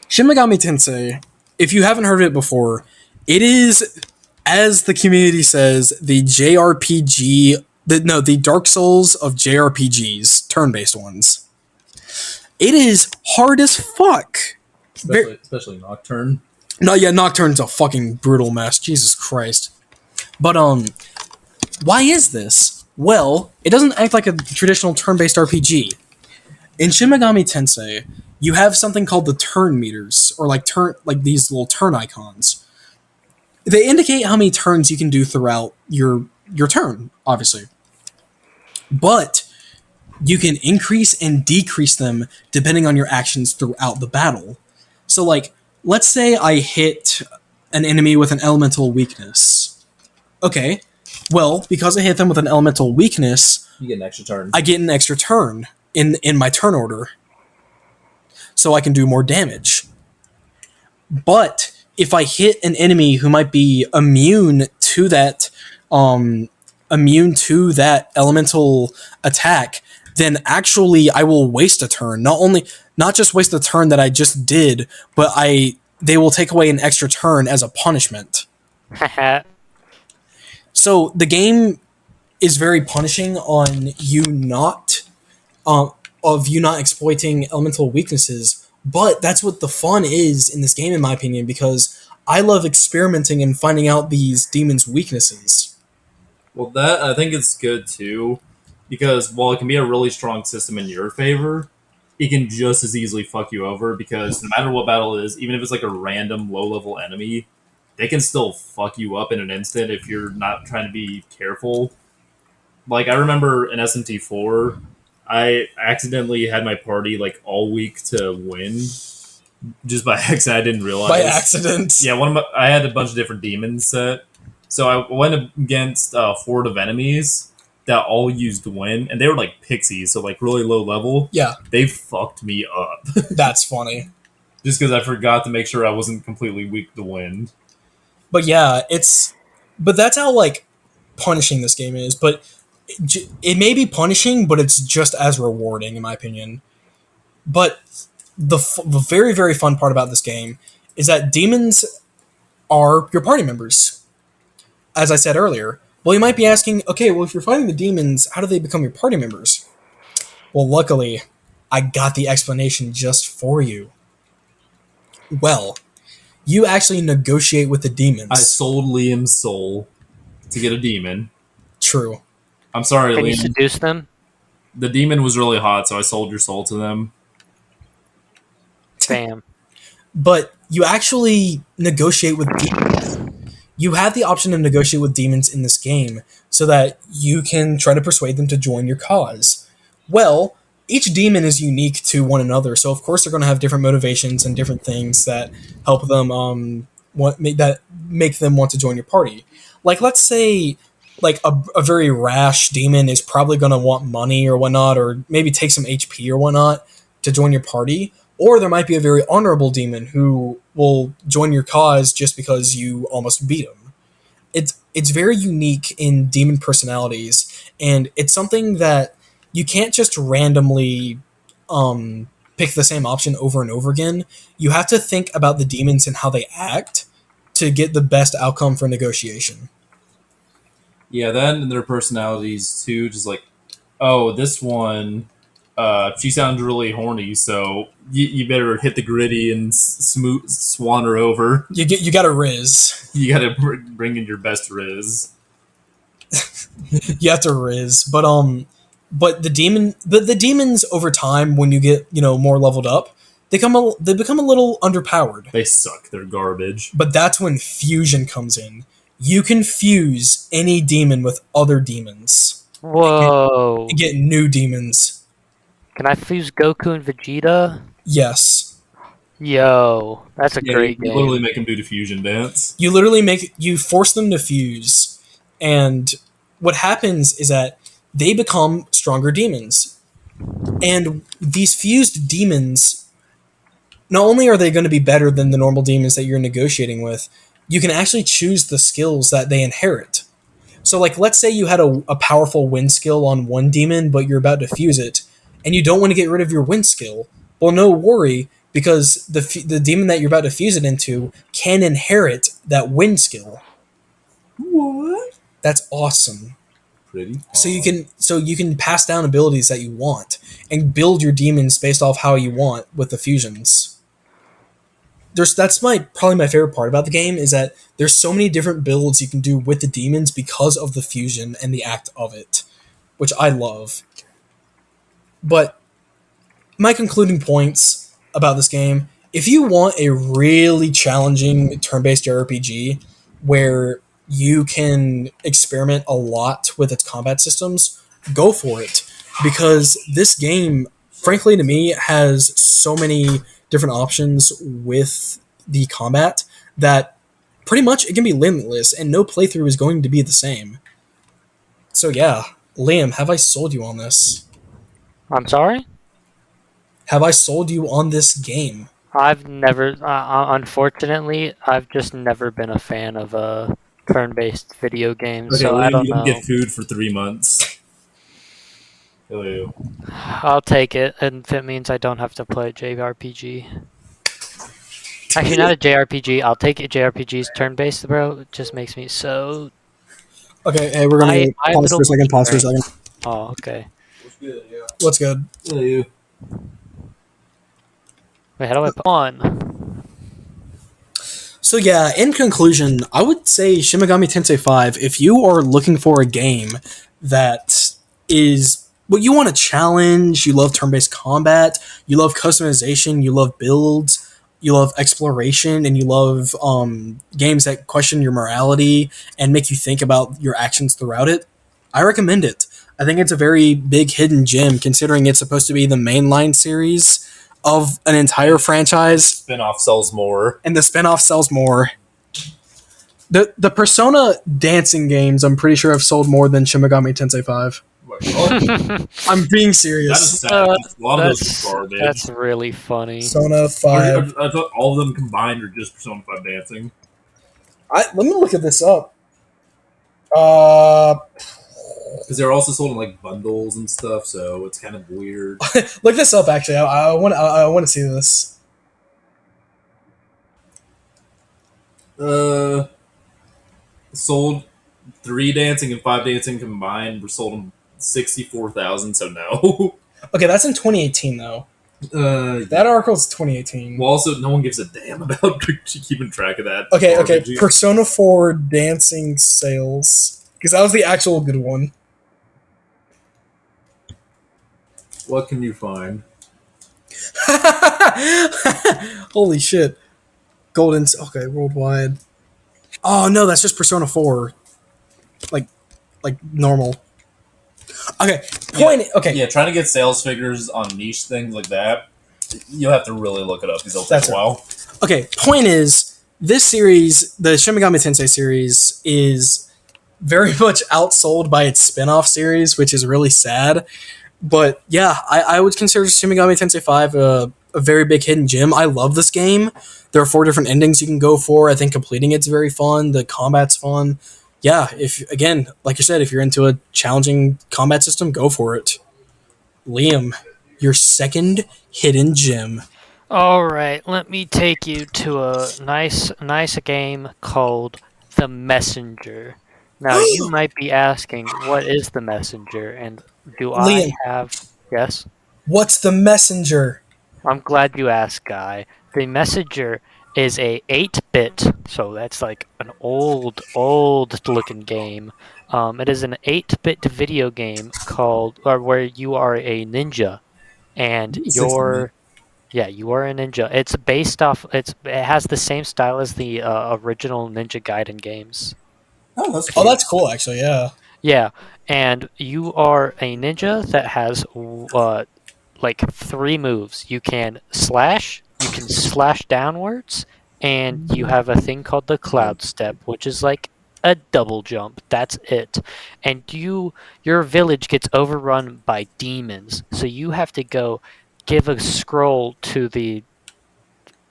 Shin Megami Tensei. If you haven't heard of it before, it is, as the community says, the JRPG. The Dark Souls of JRPGs, turn-based ones. It is hard as fuck. Especially Nocturne. No, yeah, Nocturne's a fucking brutal mess. Jesus Christ. But why is this? Well, it doesn't act like a traditional turn-based RPG. In Shin Megami Tensei, you have something called the turn meters, or like these little turn icons. They indicate how many turns you can do throughout your turn, obviously. But you can increase and decrease them depending on your actions throughout the battle. So, like, let's say I hit an enemy with an elemental weakness. Okay. Well, because I hit them with an elemental weakness, you get an extra turn. I get an extra turn in my turn order. So I can do more damage. But if I hit an enemy who might be immune to that elemental attack, then actually I will waste a turn. Not just waste the turn that I just did, but they will take away an extra turn as a punishment. So the game is very punishing on you not exploiting elemental weaknesses, but that's what the fun is in this game, in my opinion, because I love experimenting and finding out these demons' weaknesses. Well, that I think it's good too, because while it can be a really strong system in your favor, it can just as easily fuck you over, because no matter what battle it is, even if it's like a random low-level enemy, they can still fuck you up in an instant if you're not trying to be careful. Like, I remember in SMT4, I accidentally had my party, like, all week to win. Just by accident, I didn't realize. By accident? Yeah, I had a bunch of different demons set. So I went against a horde of enemies that all used wind, and they were like pixies, so like really low level. Yeah. They fucked me up. That's funny. Just because I forgot to make sure I wasn't completely weak to wind. But yeah, but that's how like punishing this game is. But it may be punishing, but it's just as rewarding in my opinion. But the very, very fun part about this game is that demons are your party members. As I said earlier, well, you might be asking, okay, well, if you're fighting the demons, how do they become your party members? Well, luckily, I got the explanation just for you. Well, you actually negotiate with the demons. I sold Liam's soul to get a demon. True. I'm sorry, Can Liam. you seduce them? The demon was really hot, so I sold your soul to them. Bam. But you actually negotiate with demons. You have the option to negotiate with demons in this game so that you can try to persuade them to join your cause. Well, each demon is unique to one another, so of course they're going to have different motivations and different things that help them make them want to join your party. Like, let's say like a very rash demon is probably going to want money or whatnot, or maybe take some HP or whatnot to join your party. Or there might be a very honorable demon who will join your cause just because you almost beat him. It's very unique in demon personalities, and it's something that you can't just randomly pick the same option over and over again. You have to think about the demons and how they act to get the best outcome for negotiation. Yeah, that and their personalities too. Just like, oh, this one, she sounds really horny, so you better hit the gritty and swan her over. You got to riz. You got to bring in your best riz. You have to riz, but the demons over time, when you get more leveled up, they become a little underpowered. They suck. They're garbage. But that's when fusion comes in. You can fuse any demon with other demons. Whoa! And get new demons. Can I fuse Goku and Vegeta? Yes. Yo, that's a great game. You literally make them do the fusion dance. You force them to fuse, and what happens is that they become stronger demons. And these fused demons, not only are they going to be better than the normal demons that you're negotiating with, you can actually choose the skills that they inherit. So, like, let's say you had a powerful wind skill on one demon, but you're about to fuse it, and you don't want to get rid of your wind skill. Well, no worry, because the demon that you're about to fuse it into can inherit that wind skill. What? That's awesome. Pretty. So you can pass down abilities that you want and build your demons based off how you want with the fusions. That's probably my favorite part about the game, is that there's so many different builds you can do with the demons because of the fusion and the act of it, which I love. But my concluding points about this game: if you want a really challenging turn-based JRPG where you can experiment a lot with its combat systems, go for it. Because this game, frankly, to me, has so many different options with the combat that pretty much it can be limitless, and no playthrough is going to be the same. So yeah, Liam, have I sold you on this? I'm sorry? Have I sold you on this game? I've never, unfortunately, I've just never been a fan of turn-based video games, Okay, so I don't you know. didn't get food for 3 months. Hello. I'll take it, and if it means I don't have to play a JRPG. Actually, not a JRPG. I'll take it. JRPG's turn-based, bro. It just makes me so... Okay, hey, we're gonna pause for a second. Pause for a second. Oh, okay. What's good? Yeah. What's good? Hello. Wait, how do I put on? So yeah, in conclusion, I would say Shin Megami Tensei 5, if you are looking for a game that is what you want to challenge, you love turn-based combat, you love customization, you love builds, you love exploration, and you love games that question your morality and make you think about your actions throughout it, I recommend it. I think it's a very big hidden gem, considering it's supposed to be the mainline series of an entire franchise. Spinoff sells more. And the spinoff sells more. The Persona dancing games, I'm pretty sure have sold more than Shin Megami Tensei 5. I'm being That serious. is sad. A lot of those are garbage. That's really funny. Persona 5. I thought all of them combined are just Persona 5 dancing. Let me look at this up. Because they're also sold in like bundles and stuff, so it's kind of weird. Look this up. Actually, I want to see this. Sold 3 dancing and 5 dancing combined were sold in 64,000. So no. Okay, that's in 2018 though. That article's 2018. Well, also no one gives a damn about keeping track of that. Okay. RPG. Persona 4 dancing sales, because that was the actual good one. What can you find? Holy shit! Golden. Okay, worldwide. Oh no, that's just Persona 4. Like normal. Okay. Okay. Yeah, trying to get sales figures on niche things like that, you'll have to really look it up because it'll take a while. Okay. Point is, this series, the Shin Megami Tensei series, is very much outsold by its spin-off series, which is really sad. But yeah, I would consider Shin Megami Tensei 5 a very big hidden gem. I love this game. There are 4 different endings you can go for. I think completing it's very fun. The combat's fun. Yeah, again, like you said, if you're into a challenging combat system, go for it. Liam, your second hidden gem. All right, let me take you to a nice game called The Messenger. Now, you might be asking, what is The Messenger, and do Liam, I have... Yes? What's The Messenger? I'm glad you asked, Guy. The Messenger is a 8-bit, so that's like an old-looking game. It is an 8-bit video game where you are a ninja, and you are a ninja. It's based off. It has the same style as the original Ninja Gaiden games. Oh, that's cool. That's cool, actually. Yeah. Yeah, and you are a ninja that has like 3 moves. You can slash downwards, and you have a thing called the cloud step, which is like a double jump. That's it. And your village gets overrun by demons, so you have to go give a scroll to the...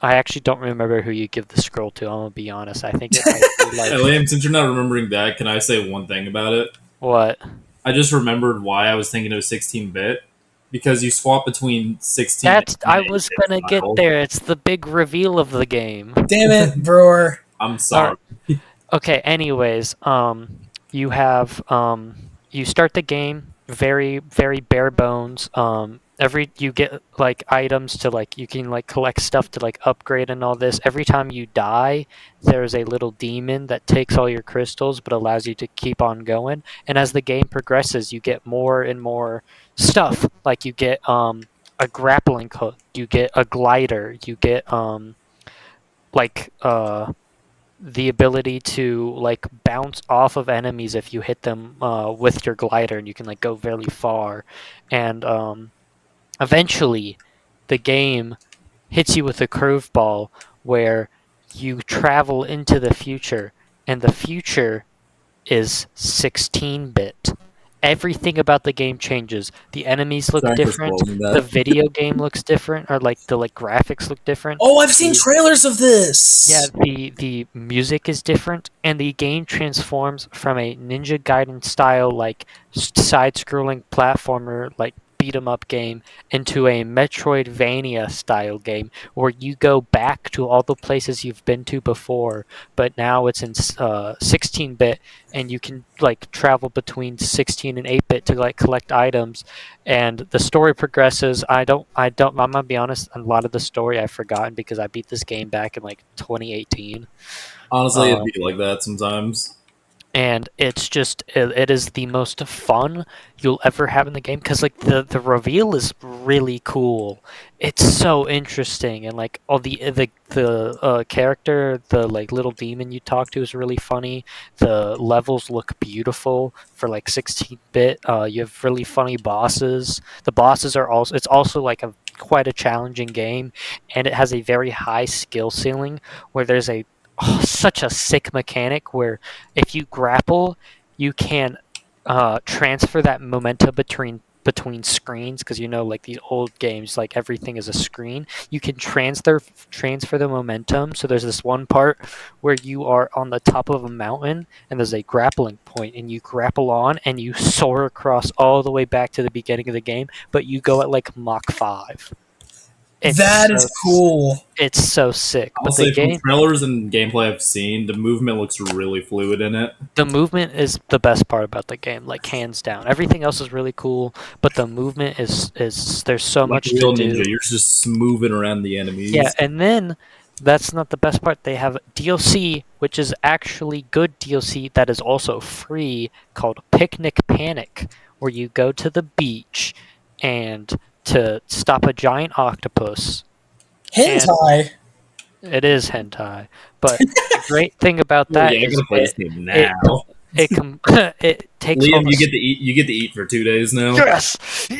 I actually don't remember who you give the scroll to. I'm gonna be honest. I think it might be like... Hey, Liam, since you're not remembering that, can I say one thing about it? What? I just remembered why I was thinking it was 16-bit. Because you swap between 16 I was gonna get there. It's the big reveal of the game. Damn it, brewer. I'm sorry. Okay, anyways, you have you start the game very, very bare bones. You get like items to like you can like collect stuff to like upgrade and all this. Every time you die, there's a little demon that takes all your crystals but allows you to keep on going. And as the game progresses, you get more and more stuff. Like you get a grappling hook, you get a glider, you get the ability to like bounce off of enemies if you hit them with your glider, and you can like go very far. And eventually, the game hits you with a curveball where you travel into the future, and the future is 16-bit. Everything about the game changes. The enemies look different. The video game looks different, or like the graphics look different. Oh, I've seen trailers of this. Yeah, the music is different, and the game transforms from a Ninja Gaiden style like side-scrolling platformer like beat 'em up game into a Metroidvania style game where you go back to all the places you've been to before, but now it's in 16-bit, and you can like travel between 16 and 8-bit to like collect items, and the story progresses. I'm gonna be honest, a lot of the story I've forgotten because I beat this game back in like 2018. Honestly, it'd be like that sometimes. And it's just, it is the most fun you'll ever have in the game, because like the reveal is really cool. It's so interesting, and like all the character, the like little demon you talk to is really funny. The levels look beautiful for like 16-bit. You have really funny bosses. The bosses are also, it's also like quite a challenging game, and it has a very high skill ceiling where there's a such a sick mechanic where if you grapple, you can transfer that momentum between screens, because like these old games, like everything is a screen. You can transfer the momentum. So there's this one part where you are on the top of a mountain and there's a grappling point, and you grapple on and you soar across all the way back to the beginning of the game, but you go at like Mach 5. That is cool. It's so sick. I'll say from trailers and gameplay I've seen, the movement looks really fluid in it. The movement is the best part about the game, like hands down. Everything else is really cool, but the movement is there's so much to do. Ninja, you're just moving around the enemies. Yeah, and then that's not the best part. They have DLC, which is actually good DLC that is also free, called Picnic Panic, where you go to the beach and to stop a giant octopus. Hentai. It is hentai, but the great thing about that is it takes. Liam, you get to eat for 2 days now. Yes. Hey,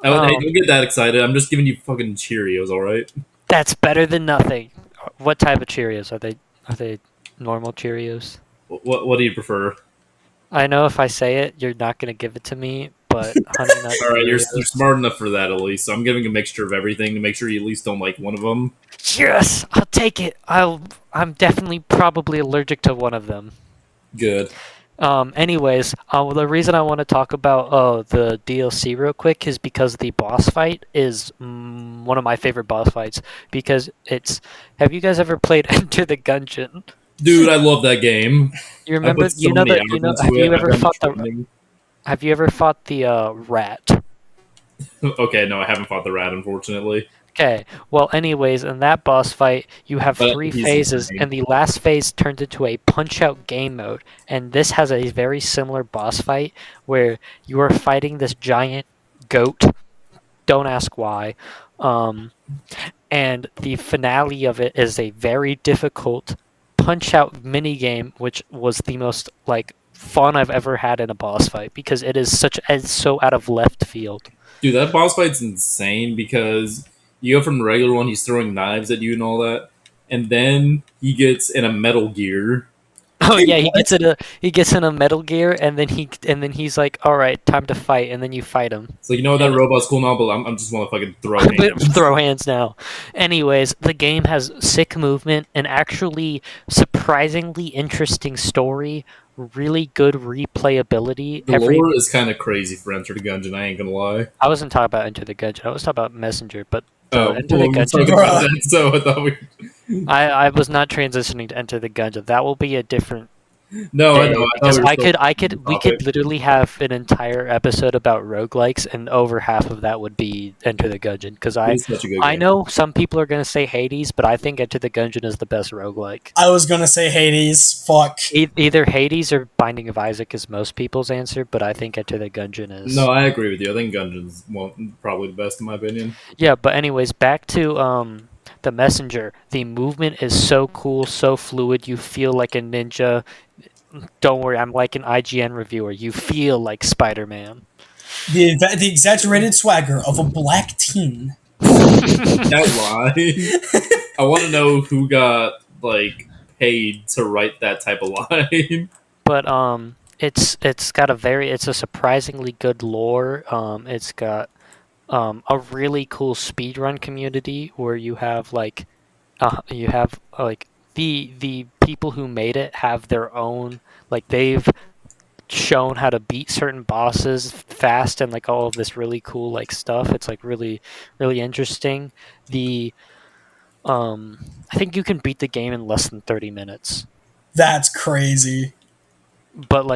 don't get that excited. I'm just giving you fucking Cheerios, all right? That's better than nothing. What type of Cheerios are they? Are they normal Cheerios? What do you prefer? I know if I say it, you're not gonna give it to me, but Honey Nut. All right, you're smart enough for that at least. So I'm giving a mixture of everything to make sure you at least don't like one of them. Yes, I'll take it. I'm definitely probably allergic to one of them. Good. Anyways, the reason I want to talk about the DLC real quick is because the boss fight is one of my favorite boss fights, because it's. Have you guys ever played Enter the Gungeon? Dude, I love that game. You remember? Have you ever fought the? Have you ever fought the rat? Okay, no, I haven't fought the rat, unfortunately. Okay, well, anyways, in that boss fight, you have 3 phases, and the last phase turned into a punch-out game mode. And this has a very similar boss fight where you are fighting this giant goat. Don't ask why. And the finale of it is a very difficult punch-out minigame, which was the most fun I've ever had in a boss fight, because it's so out of left field. Dude, that boss fight's insane because you go from the regular one, he's throwing knives at you and all that, and then he gets in a Metal Gear. Oh yeah, he gets in a Metal Gear, and then he's like, "All right, time to fight," and then you fight him. So that robot's cool now, but I'm just want to fucking throw hands. Throw hands now. Anyways, the game has sick movement, and actually surprisingly interesting story. Really good replayability. The lore is kind of crazy for Enter the Gungeon, I ain't gonna lie. I wasn't talking about Enter the Gungeon. I was talking about Messenger, but Enter the Gungeon. So I thought I was not transitioning to Enter the Gungeon. That will be a different. No, I know. Because we could literally have an entire episode about roguelikes, and over half of that would be Enter the Gungeon. Because I know some people are going to say Hades, but I think Enter the Gungeon is the best roguelike. I was going to say Hades. Fuck. Either Hades or Binding of Isaac is most people's answer, but I think Enter the Gungeon is. No, I agree with you. I think Gungeon's probably the best in my opinion. Yeah, but anyways, back to the Messenger. The movement is so cool, so fluid. You feel like a ninja. Don't worry, I'm like an IGN reviewer. You feel like Spider-Man. The exaggerated swagger of a black teen. That lie. I want to know who got paid to write that type of line. But it's a surprisingly good lore. It's got a really cool speedrun community where you have the people who made it have their own, they've shown how to beat certain bosses fast and all of this really cool stuff. It's really, really interesting. I think you can beat the game in less than 30 minutes. That's crazy. But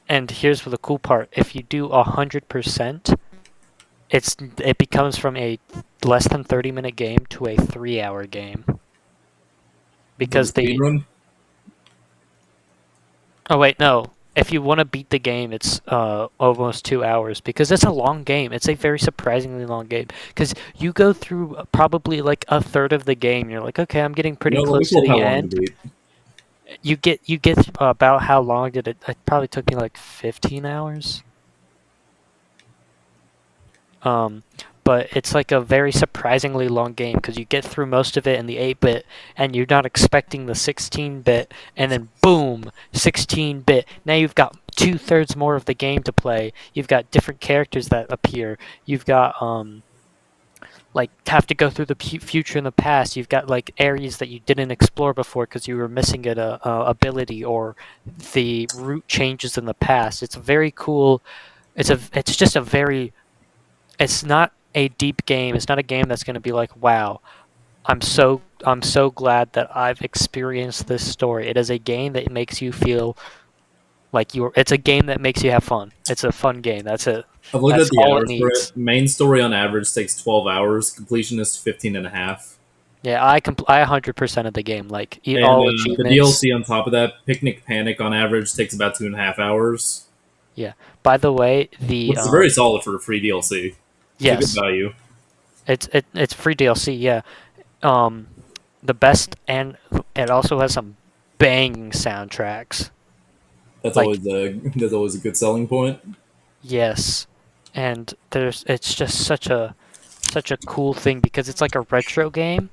and here's the cool part: if you do 100%, it becomes from a less than 30-minute game to a 3-hour game. Because Oh wait, no. If you want to beat the game, it's almost 2 hours, because it's a long game. It's a very surprisingly long game, because you go through probably a third of the game. You're like, okay, I'm getting pretty close to the end. You get about how long did it? It probably took me 15 hours. but it's like a very surprisingly long game because you get through most of it in the 8-bit and you're not expecting the 16-bit, and then boom, 16-bit. Now you've got 2/3 more of the game to play. You've got different characters that appear. You've got like have to go through the future and the past. You've got like areas that you didn't explore before because you were missing an ability, or the route changes in the past. It's very cool. It's just a very. It's not a deep game. It's not a game that's going to be like, wow, I'm so glad that I've experienced this story. It is a game that makes you feel like you're. It's a game that makes you have fun. It's a fun game. That's it. I've looked That's at the all it hours for needs. it. Main story on average takes 12 hours. Completion is 15 and a half. Yeah, I 100% of the game. Like And all the achievements. DLC on top of that, Picnic Panic on average takes about 2.5 hours. Yeah. By the way, the Which is very solid for a free DLC. yes, It's a good value. it's free DLC. Yeah. The best, and it also has some banging soundtracks. That's Like- always a good selling point. Yes, and it's just such a cool thing because it's like a retro game.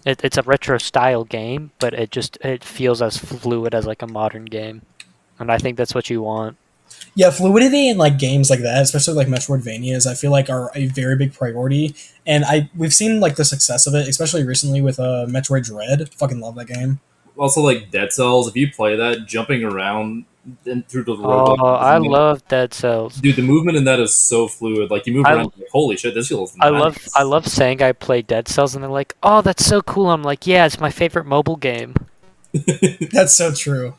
It's a retro style game, but it feels as fluid as like a modern game, and I think that's what you want. Yeah, fluidity in like games like that, especially like Metroidvanias, I feel like are a very big priority, and we've seen like the success of it, especially recently with Metroid Dread. Fucking love that game. Also, like Dead Cells, if you play that, jumping around through the Oh, road. I love Dead Cells. Dude, the movement in that is so fluid. Like you move around, like, holy shit, this feels nice. I love saying I play Dead Cells, and they're like, "Oh, that's so cool." I'm like, "Yeah, it's my favorite mobile game." That's so true.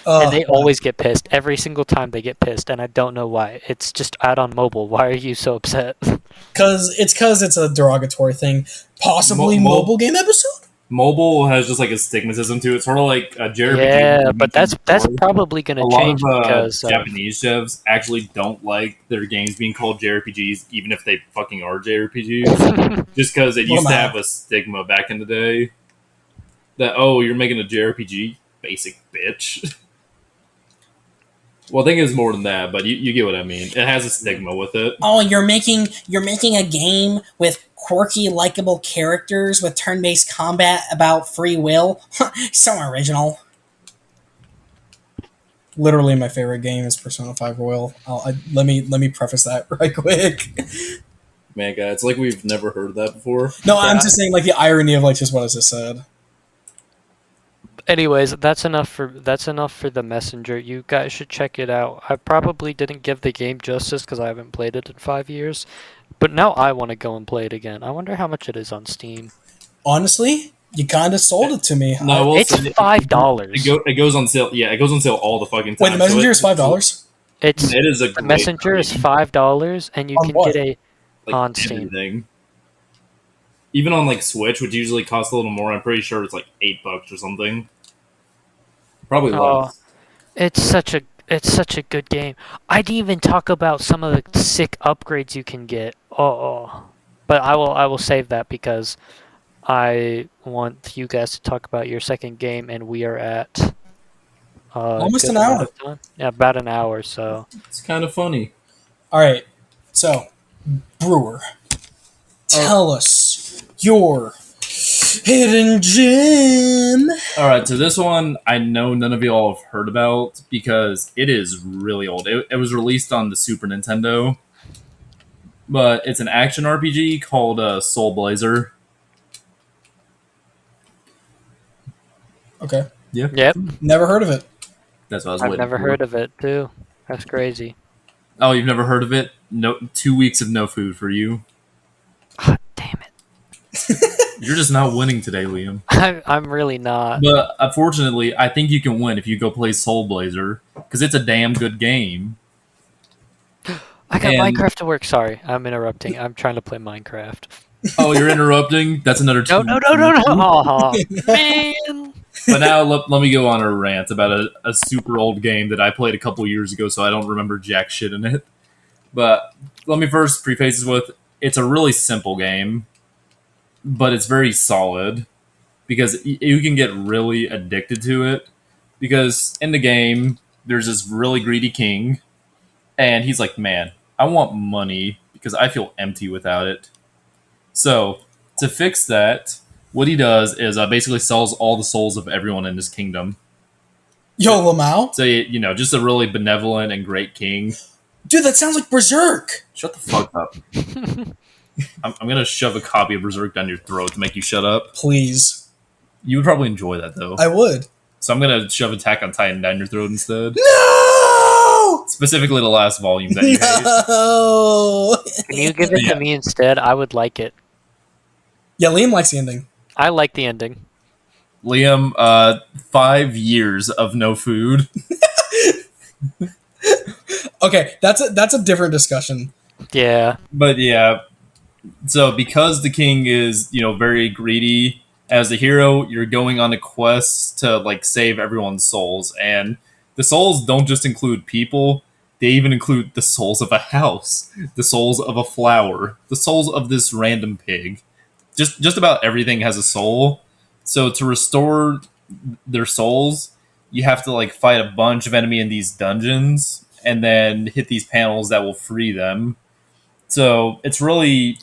And they always get pissed. Every single time they get pissed, and I don't know why. It's just out on mobile. Why are you so upset? Because it's a derogatory thing. Possibly mobile game episode? Mobile has just like a stigmatism to it, sort of like a JRPG. Yeah, but that's probably going A to lot change of because Japanese devs actually don't like their games being called JRPGs, even if they fucking are JRPGs, just because it used to have a stigma back in the day that, oh, you're making a JRPG, basic bitch. Well, I think it's more than that, but you get what I mean. It has a stigma with it. Oh, you're making a game with quirky, likable characters with turn-based combat about free will. So original. Literally, my favorite game is Persona 5 Royal. Let me preface that right quick. Man, God, it's like we've never heard that before. No, I'm just saying like the irony of like just what I just said. Anyways, that's enough for the Messenger. You guys should check it out. I probably didn't give the game justice because I haven't played it in 5 years, but now I want to go and play it again. I wonder how much it is on Steam. Honestly, you kind of sold it to me. No, It's $5. It goes on sale. Yeah, it goes on sale all the fucking time. Wait, the Messenger is $5. It is a the Messenger is $5, and you On can what? get like on Steam. everything. Even on like Switch, which usually costs a little more, I'm pretty sure it's like $8 or something. Probably less. It's such a good game. I didn't even talk about some of the sick upgrades you can get. But I will save that because I want you guys to talk about your second game, and we are at Almost good an amount hour. of time. Yeah, about an hour. So It's kind of funny. All right, so Brewer, tell us your hidden gem. All right, so this one I know none of y'all have heard about because it is really old. It was released on the Super Nintendo, but it's an action RPG called Soul Blazer. Okay, yep, never heard of it. That's what I was I've waiting never for. heard of it too. That's crazy. Oh, you've never heard of it? No, 2 weeks of no food for you. Damn it! You're just not winning today, Liam. I'm really not. But unfortunately, I think you can win if you go play Soul Blazer because it's a damn good game. I got And- Minecraft to work. Sorry, I'm interrupting. I'm trying to play Minecraft. Oh, you're interrupting? That's another No, 2 no, no, no, no! Oh, man. But now let me go on a rant about a super old game that I played a couple years ago, so I don't remember jack shit in it. But let me first preface this with, it's a really simple game, but it's very solid because you can get really addicted to it. Because in the game, there's this really greedy king, and he's like, man, I want money because I feel empty without it. So to fix that, what he does is basically sells all the souls of everyone in his kingdom. Yo, Lamau? So, just a really benevolent and great king. Dude, that sounds like Berserk. Shut the fuck up. I'm going to shove a copy of Berserk down your throat to make you shut up. Please. You would probably enjoy that, though. I would. So I'm going to shove Attack on Titan down your throat instead. No! Specifically the last volume that you hate. No! Can you give it to me instead? I would like it. Yeah, Liam likes the ending. I like the ending. Liam, 5 years of no food. Okay, that's a different discussion. Yeah. But yeah, so because the king is, very greedy, as a hero, you're going on a quest to, like, save everyone's souls. And the souls don't just include people, they even include the souls of a house, the souls of a flower, the souls of this random pig. Just about everything has a soul. So to restore their souls, you have to, like, fight a bunch of enemy in these dungeons and then hit these panels that will free them. So it's really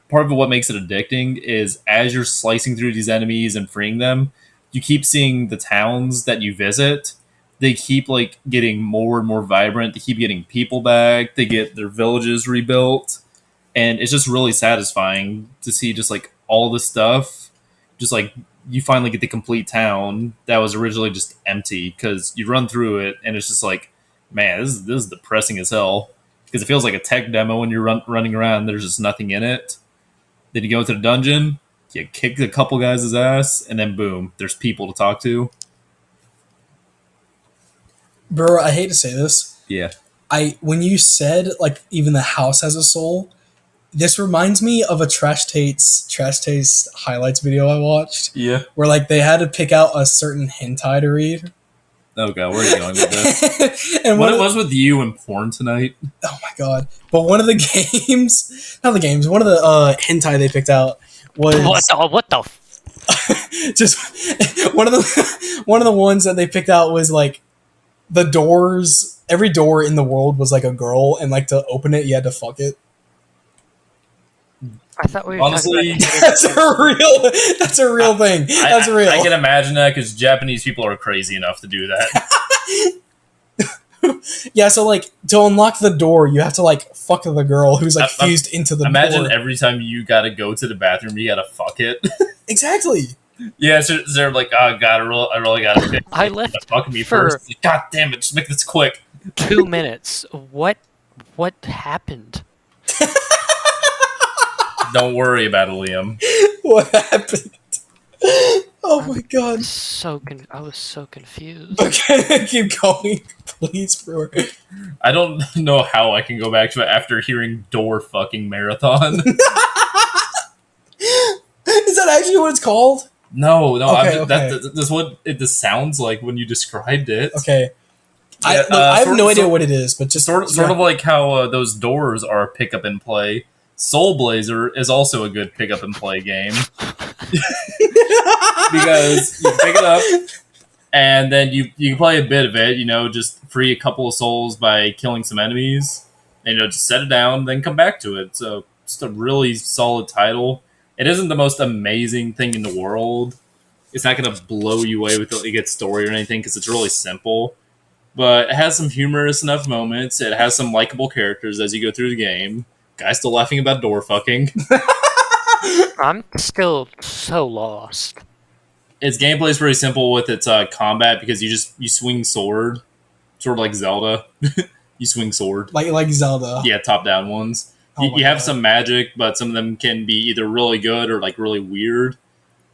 part of what makes it addicting is as you're slicing through these enemies and freeing them, you keep seeing the towns that you visit. They keep, like, getting more and more vibrant. They keep getting people back. They get their villages rebuilt. And it's just really satisfying to see just, like, all this stuff. Just, like, you finally get the complete town that was originally just empty because you run through it and it's just like, man, this is depressing as hell because it feels like a tech demo when you're running around. There's just nothing in it. Then you go into the dungeon, you kick a couple guys' ass, and then boom, there's people to talk to. Bro, I hate to say this. Yeah. When you said, like, even the house has a soul, this reminds me of a Trash Taste highlights video I watched. Yeah. Where, like, they had to pick out a certain hentai to read. Oh god, where are you going with this? And what was with you and porn tonight? Oh my god! But one of the one of the hentai they picked out was what the just one of the ones that they picked out was like the doors. Every door in the world was like a girl, and like to open it, you had to fuck it. I thought we were honestly that's a real thing. That's real. I can imagine that because Japanese people are crazy enough to do that. Yeah, so like to unlock the door, you have to like fuck the girl who's like fused into the imagine door. Every time you gotta go to the bathroom, you gotta fuck it. Exactly. Yeah, so they're like, oh god, I really gotta. I left fuck me first. Like, god damn it, just make this quick. 2 minutes. What happened? Don't worry about it, Liam. What happened? Oh my god. I was so confused. Okay, keep going, please, brewer. I don't know how I can go back to it after hearing door fucking marathon. Is that actually what it's called? No. Okay. That's what it just sounds like when you described it. Okay. Yeah, I have no idea what it is, but just sort of like how those doors are pick up and play. Soul Blazer is also a good pick up and play game because you pick it up and then you can play a bit of it. Just free a couple of souls by killing some enemies, and just set it down, then come back to it. So just a really solid title. It isn't the most amazing thing in the world. It's not going to blow you away with a good story or anything because it's really simple. But it has some humorous enough moments. It has some likable characters as you go through the game. Guys still laughing about door fucking. I'm still so lost. Its gameplay is very simple with its combat because you swing sword, sort of like Zelda. You swing sword, like Zelda. Yeah, top down ones. You have some magic, but some of them can be either really good or like really weird.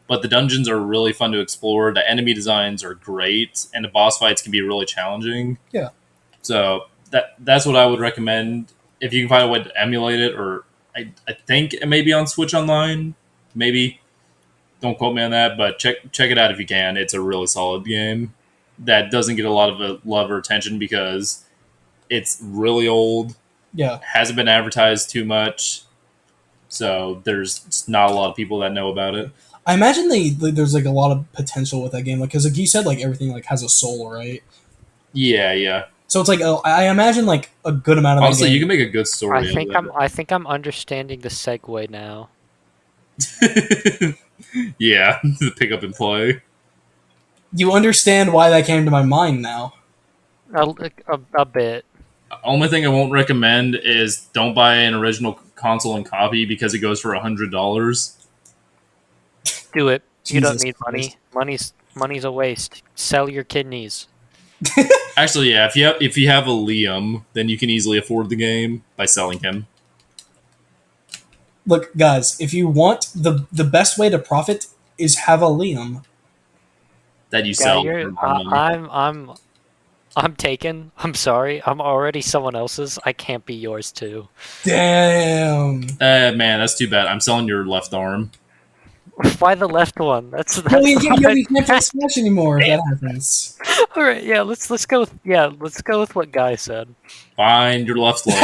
But the dungeons are really fun to explore. The enemy designs are great, and the boss fights can be really challenging. Yeah. So that's what I would recommend. If you can find a way to emulate it, or I think it may be on Switch Online. Maybe. Don't quote me on that, but check it out if you can. It's a really solid game that doesn't get a lot of love or attention because it's really old. Yeah. Hasn't been advertised too much. So there's just not a lot of people that know about it. I imagine there's like a lot of potential with that game, like because like you said, like everything like has a soul, right? Yeah. So it's like I imagine like a good amount of Honestly, that game. you can make a good story. I think I'm understanding the segue now. Yeah, the pick up and play. You understand why that came to my mind now. A bit. Only thing I won't recommend is don't buy an original console and copy because it goes for $100. Do it. You don't Jesus need Christ. money. Money's a waste. Sell your kidneys. Actually, yeah, if you have a Liam, then you can easily afford the game by selling him. Look, guys, if you want the best way to profit is have a Liam. That you Yeah, sell. you're, I'm taken. I'm sorry. I'm already someone else's. I can't be yours too. Damn. Man, that's too bad. I'm selling your left arm. Why the left one? That's Well, you can't fine. play Smash anymore if that happens. All right. Yeah. Let's go. Let's go with what Guy said. Find your left leg.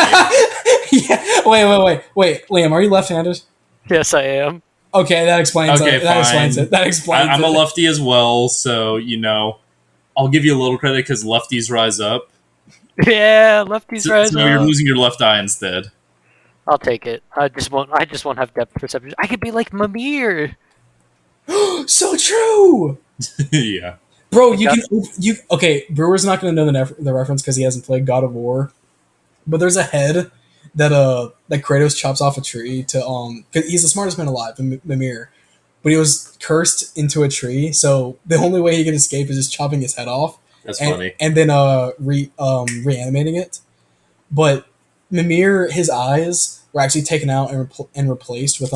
Yeah. Wait. Liam, are you left-handed? Yes, I am. Okay, that explains Okay, it. That explains fine. it. That explains I'm it. a lefty as well, so I'll give you a little credit because lefties rise up. Yeah, lefties So, rise so up. you're losing your left eye instead. I'll take it. I just won't have depth perception. I could be like Mimir. So true, Yeah. bro. You okay? Brewer's not going to know the reference because he hasn't played God of War, but there's a head that Kratos chops off a tree to 'cause he's the smartest man alive, Mimir, but he was cursed into a tree, so the only way he can escape is just chopping his head off. That's funny. And then reanimating it. But Mimir, his eyes were actually taken out and replaced with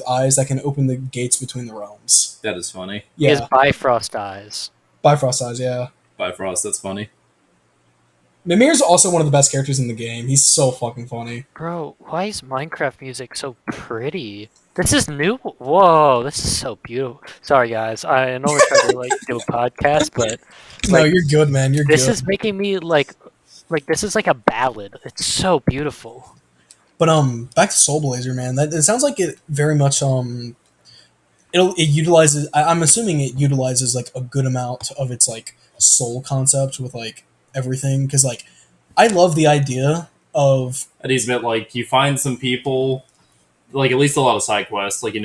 eyes that can open the gates between the realms. That is funny. He has Yeah, Bifrost eyes. Bifrost eyes. Yeah, Bifrost, that's funny. Mimir's also one of the best characters in the game. He's so fucking funny. Bro, why is Minecraft music so pretty? This is new. Whoa, this is so beautiful. Sorry, guys. I know we're trying to do a podcast, but No, like, you're good, man. You're this good. is making me like this is like a ballad. It's so beautiful. But back to Soul Blazer, man. That it sounds like it very much it utilizes. I'm assuming it utilizes like a good amount of its like soul concept with like everything because like I love the idea of At least admit, like, you find some people, like, at least a lot of side quests, like,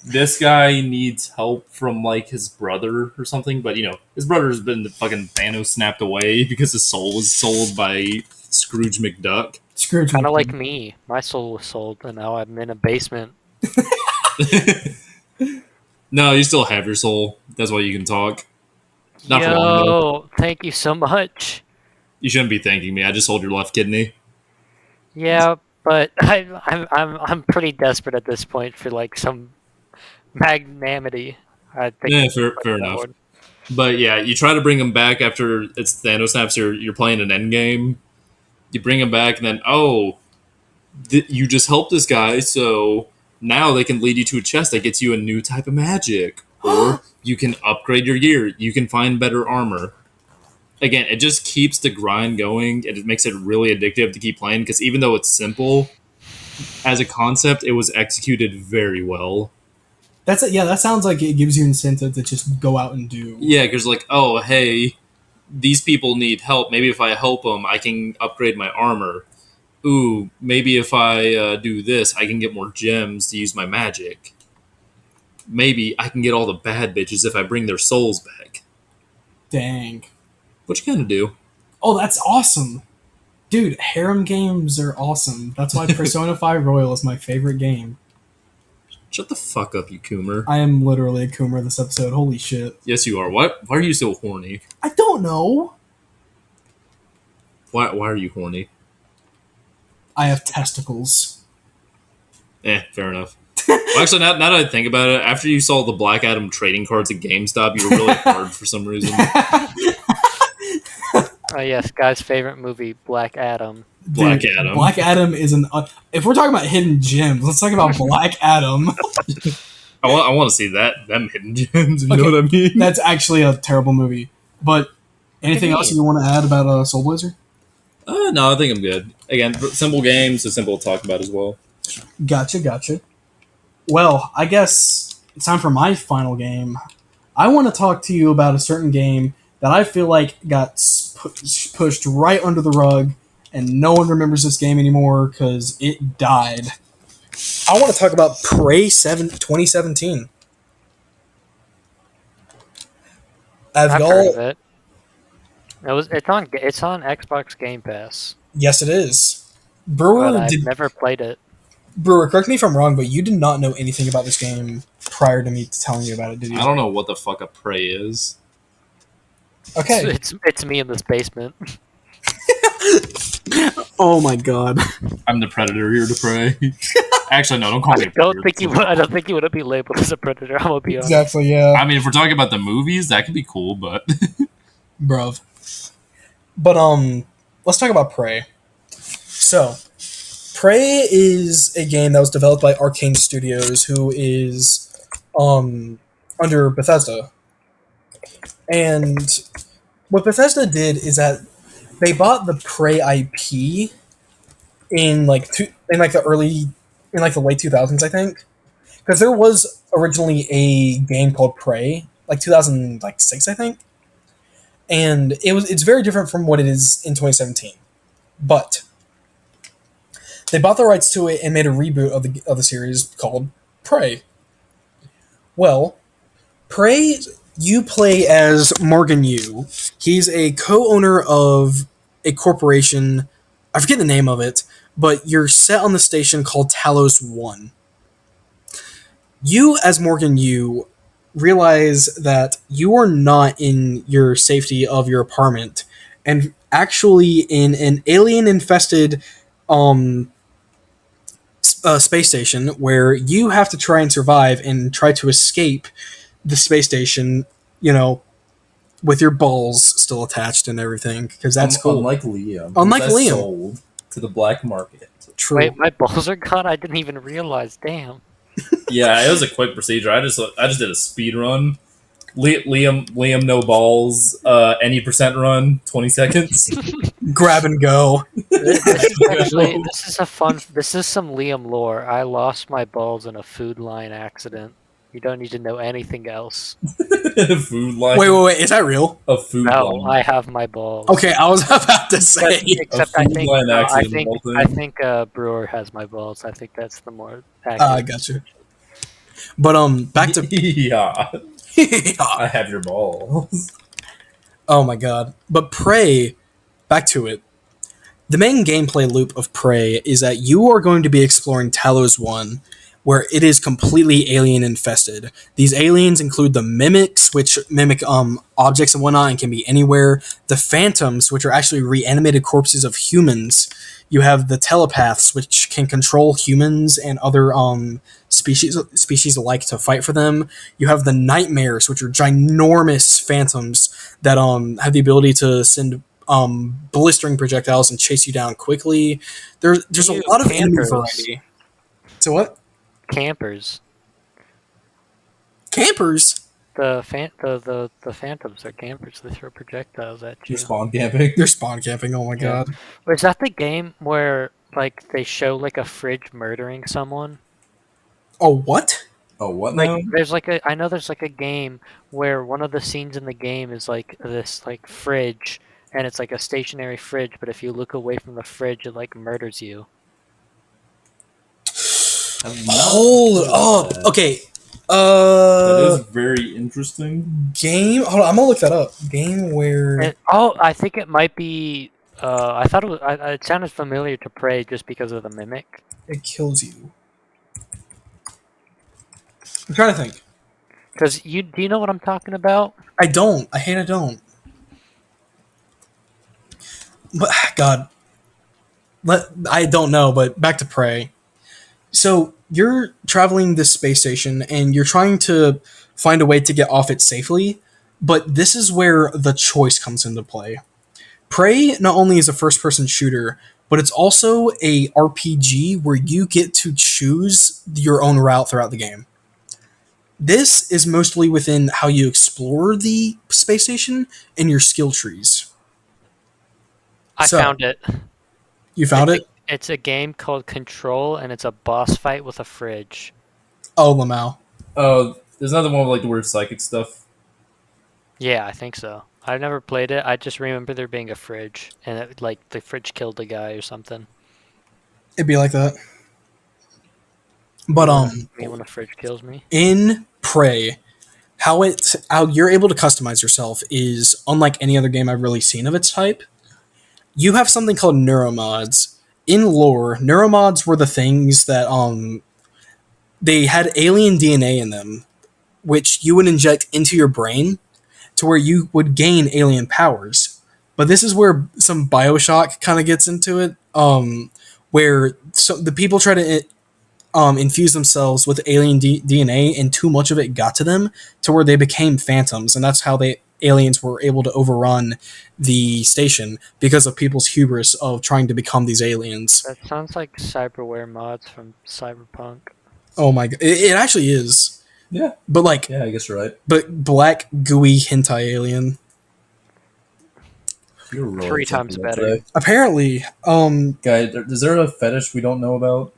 this guy needs help from, like, his brother or something, but, his brother's been fucking Thanos snapped away because his soul was sold by Scrooge McDuck. Scrooge. Kind of like me. My soul was sold, and now I'm in a basement. No, you still have your soul. That's why you can talk. Not for long, though. Yo, thank you so much. You shouldn't be thanking me. I just sold your left kidney. Yeah, but I'm pretty desperate at this point for like some magnanimity. I think. Yeah, fair enough. But yeah, you try to bring him back after it's Thanos snaps. You're playing an end game. You bring him back, and then you just helped this guy, so now they can lead you to a chest that gets you a new type of magic, or you can upgrade your gear. You can find better armor. Again, it just keeps the grind going, and it makes it really addictive to keep playing. Because even though it's simple, as a concept, it was executed very well. That's it. Yeah, that sounds like it gives you incentive to just go out and do. Yeah, because like, oh, hey, these people need help. Maybe if I help them, I can upgrade my armor. Ooh, maybe if I do this, I can get more gems to use my magic. Maybe I can get all the bad bitches if I bring their souls back. Dang. What you gonna do? Oh, that's awesome. Dude, harem games are awesome. That's why Persona 5 Royal is my favorite game. Shut the fuck up, you Coomer. I am literally a Coomer this episode. Holy shit. Yes, you are. Why are you so horny? I don't know. Why are you horny? I have testicles. Fair enough. Well, actually, now that I think about it, after you saw the Black Adam trading cards at GameStop, you were really hard for some reason. Oh yes, guy's favorite movie, Black Adam. Black Dude, Adam. Black Adam is an. If we're talking about hidden gems, let's talk about Black Adam. I want to see them hidden gems. You Okay, know what I mean? That's actually a terrible movie. But anything else you want to add about Soul Blazer? No, I think I'm good. Again, simple games, so simple to talk about as well. Gotcha. Well, I guess it's time for my final game. I want to talk to you about a certain game that I feel like got pushed right under the rug, and no one remembers this game anymore because it died. I want to talk about Prey 2017. I've heard of it. It's on Xbox Game Pass. Yes, it is. Brewer, but I've never played it. Brewer, correct me if I'm wrong, but you did not know anything about this game prior to me telling you about it, did you? I don't know what the fuck a Prey is. Okay. It's me in this basement. Oh my god. I'm the predator here to prey. Actually, no, don't call me. I don't think you would be labeled as a predator. I'm gonna be honest. Exactly, yeah. I mean, if we're talking about the movies, that could be cool, but bruv. But let's talk about Prey. So, Prey is a game that was developed by Arcane Studios, who is under Bethesda. And what Bethesda did is that they bought the Prey IP in the late 2000s, I think, because there was originally a game called Prey, like 2006, I think, and it's very different from what it is in 2017. But they bought the rights to it and made a reboot of the series called Prey. Well, Prey, you play as Morgan Yu. He's a co-owner of a corporation. I forget the name of it, but you're set on the station called Talos 1. You, as Morgan Yu, realize that you are not in your safety of your apartment and actually in an alien-infested space station where you have to try and survive and try to escape the space station, with your balls still attached and everything, because that's cool. Unlike Liam. Sold to the black market. True. Wait, my balls are gone? I didn't even realize. Damn. Yeah, it was a quick procedure. I just did a speed run. Liam no balls. Any percent run, 20 seconds. Grab and go. This is some Liam lore. I lost my balls in a Food Line accident. You don't need to know anything else. Food Line. Wait. Is that real? A Food No, Line. I have my balls. Okay, I was about to say. Except I think Brewer has my balls. I think that's the more accurate. I got you. But back to yeah. I have your balls. Oh my god. But Prey, back to it. The main gameplay loop of Prey is that you are going to be exploring Talos 1, where it is completely alien infested. These aliens include the Mimics, which mimic objects and whatnot and can be anywhere. The Phantoms, which are actually reanimated corpses of humans. You have the Telepaths, which can control humans and other species alike to fight for them. You have the Nightmares, which are ginormous phantoms that have the ability to send blistering projectiles and chase you down quickly. There's a lot of enemy variety. So what? Campers. Campers? The phantoms are campers. They throw projectiles at you. You're spawn camping. They're spawn camping. Oh my god! Is that the game where they show a fridge murdering someone? Oh what? Oh what? Now? I know there's a game where one of the scenes in the game is this fridge, and it's a stationary fridge. But if you look away from the fridge, it murders you. Hold up. Okay. That is very interesting. Game. Hold on. I'm gonna look that up. Game where. I think it might be. I thought it was. It sounded familiar to Prey just because of the mimic. It kills you. I'm trying to think. Because do you know what I'm talking about? I don't. I don't. But God. I don't know. But back to Prey. So you're traveling this space station and you're trying to find a way to get off it safely, but this is where the choice comes into play. Prey not only is a first-person shooter, but it's also a RPG where you get to choose your own route throughout the game. This is mostly within how you explore the space station and your skill trees. I found it. You found it? It's a game called Control, and it's a boss fight with a fridge. Oh, Lamau. Oh, there's another one with the weird psychic stuff. Yeah, I think so. I never played it. I just remember there being a fridge, and the fridge killed a guy or something. It'd be like that. But when a fridge kills me. In Prey, how you're able to customize yourself is unlike any other game I've really seen of its type. You have something called neuromods. In lore, neuromods were the things that they had alien DNA in them, which you would inject into your brain to where you would gain alien powers. But this is where some BioShock kind of gets into it, where the people try to infuse themselves with alien DNA, and too much of it got to them to where they became phantoms, and that's how aliens were able to overrun the station because of people's hubris of trying to become these aliens. That sounds like cyberware mods from Cyberpunk. Oh my god, it actually is. Yeah, but like, yeah, I guess you're right. But black gooey hentai alien. You're really 3 times better. Apparently, guy, is there a fetish we don't know about?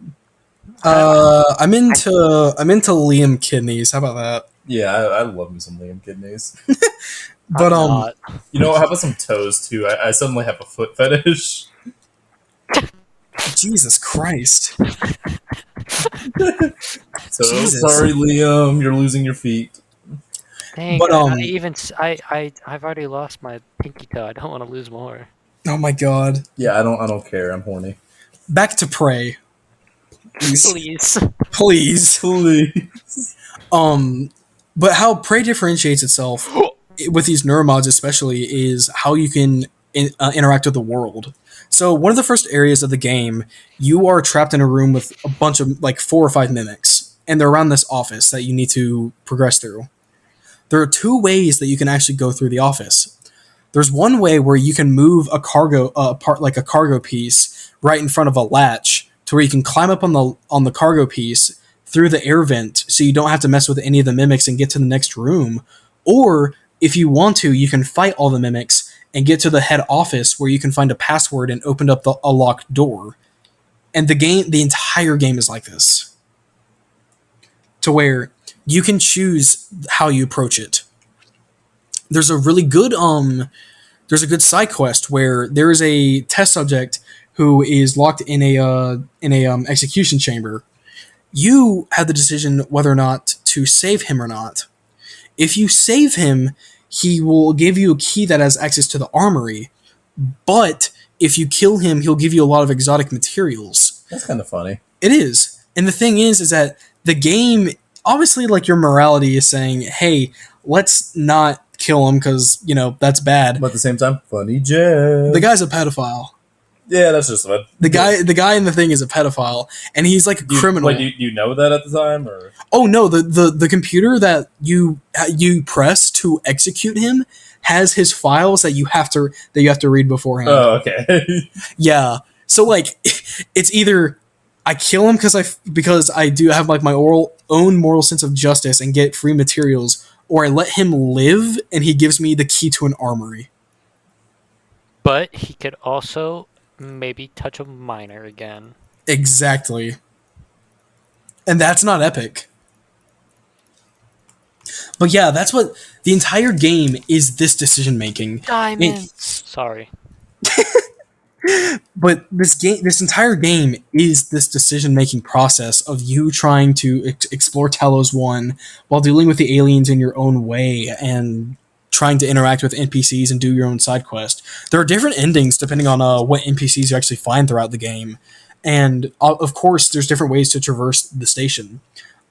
I'm into Liam kidneys. How about that? Yeah, I love me some Liam kidneys. But you know, how about some toes too? I suddenly have a foot fetish. Jesus Christ! So sorry, Liam, you're losing your feet. Dang, but I've already lost my pinky toe. I don't want to lose more. Oh my god! Yeah, I don't care. I'm horny. Back to Prey. Please. But how Prey differentiates itself with these neuromods, especially, is how you can interact with the world. So one of the first areas of the game, you are trapped in a room with a bunch of 4 or 5 mimics, and they're around this office that you need to progress through. There are 2 ways that you can actually go through the office. There's one way where you can move a cargo part, like a cargo piece, right in front of a latch, to where you can climb up on the cargo piece through the air vent, so you don't have to mess with any of the mimics and get to the next room. Or if you want to, you can fight all the mimics and get to the head office where you can find a password and open up a locked door. And the entire game is like this, to where you can choose how you approach it. There's a really good side quest where there is a test subject who is locked in a execution chamber. You have the decision whether or not to save him or not. If you save him, he will give you a key that has access to the armory. But if you kill him, he'll give you a lot of exotic materials. That's kind of funny. It is. And the thing is that the game, obviously, your morality is saying, hey, let's not kill him because, that's bad. But at the same time, funny Jeff. The guy's a pedophile. Yeah, that's just what the guy in the thing is a pedophile, and he's like a criminal. Wait, do you know that at the time, or? Oh no, the computer that you press to execute him has his files that you have to read beforehand. Oh, okay. Yeah, so it's either I kill him because I do have my own moral sense of justice and get free materials, or I let him live and he gives me the key to an armory. But he could also maybe touch a minor again. Exactly. And that's not epic. But yeah, that's what the entire game is, this decision making. Diamonds. Sorry. But this entire game is this decision making process of you trying to explore Talos 1 while dealing with the aliens in your own way and trying to interact with NPCs and do your own side quest. There are different endings depending on what NPCs you actually find throughout the game. And of course, there's different ways to traverse the station.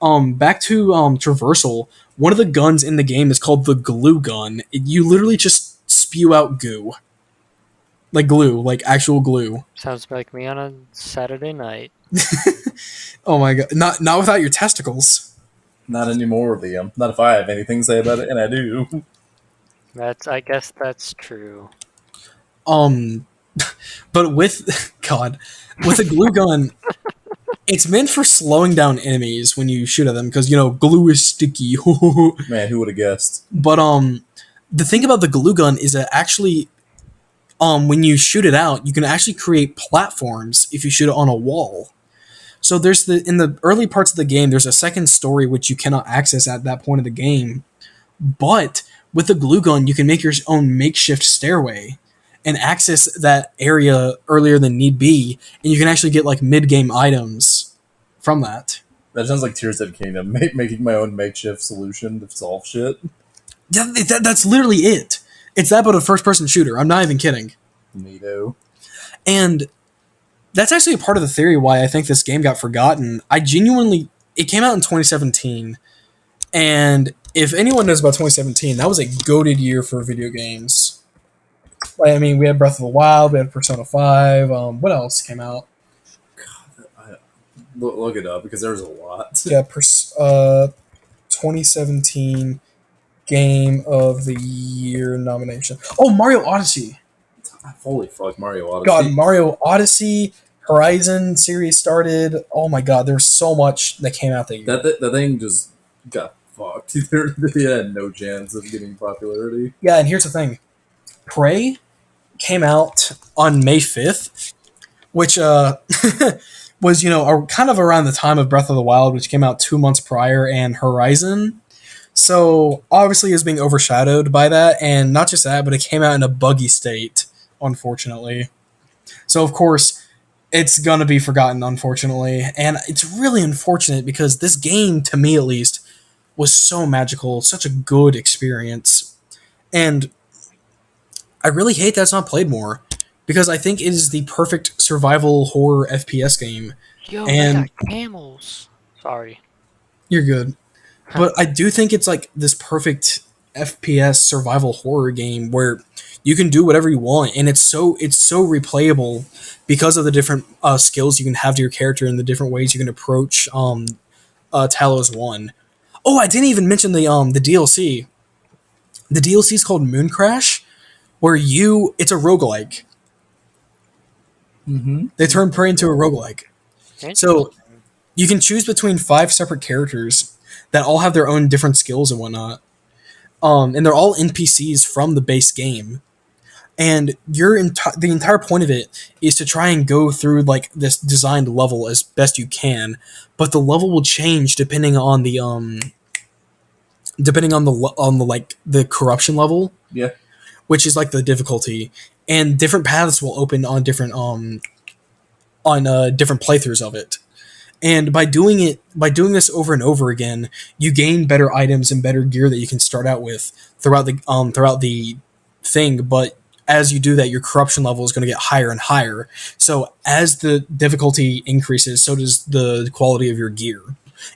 Back to traversal, one of the guns in the game is called the glue gun. You literally just spew out goo. Like glue, like actual glue. Sounds like me on a Saturday night. Oh my god. Not without your testicles. Not anymore, Liam. Not if I have anything to say about it, and I do. I guess that's true. But with a glue gun, it's meant for slowing down enemies when you shoot at them because glue is sticky. Man, who would have guessed? But the thing about the glue gun is that actually, when you shoot it out, you can actually create platforms if you shoot it on a wall. So in the early parts of the game, there's a second story which you cannot access at that point of the game. But with the glue gun, you can make your own makeshift stairway and access that area earlier than need be, and you can actually get like mid-game items from that. That sounds like Tears of the Kingdom, making my own makeshift solution to solve shit. Yeah, that's literally it. It's that, but a first-person shooter. I'm not even kidding. Neato. And that's actually a part of the theory why I think this game got forgotten. It came out in 2017, and if anyone knows about 2017, that was a goated year for video games. I mean, we had Breath of the Wild, we had Persona 5. What else came out? Look it up, because there's a lot. Yeah, 2017 Game of the Year nomination. Oh, Mario Odyssey. Holy fuck, Mario Odyssey. God, Mario Odyssey, Horizon series started. Oh my god, there's so much that came out that year. That thing just got fucked. They had no chance of getting popularity. Yeah, and here's the thing. Prey came out on May 5th, which was, kind of around the time of Breath of the Wild, which came out 2 months prior, and Horizon. So, obviously, it was being overshadowed by that, and not just that, but it came out in a buggy state, unfortunately. So, of course, it's gonna be forgotten, unfortunately, and it's really unfortunate because this game, to me at least, was so magical, such a good experience, and I really hate that it's not played more, because I think it is the perfect survival horror FPS game. Yo, and they got camels. Sorry. You're good. But I do think it's like this perfect FPS survival horror game where you can do whatever you want, and it's so replayable because of the different skills you can have to your character and the different ways you can approach Talos 1. Oh, I didn't even mention the DLC. The DLC is called Moon Crash, where it's a roguelike. Mm-hmm. They turn Prey into a roguelike. So you can choose between 5 separate characters that all have their own different skills and whatnot. And they're all NPCs from the base game. And the entire point of it is to try and go through like this designed level as best you can, but the level will change depending on the the corruption level. Yeah. Which is like the difficulty, and different paths will open on different different playthroughs of it. And by doing this over and over again, you gain better items and better gear that you can start out with throughout the thing. But as you do that, your corruption level is going to get higher and higher. So as the difficulty increases, so does the quality of your gear.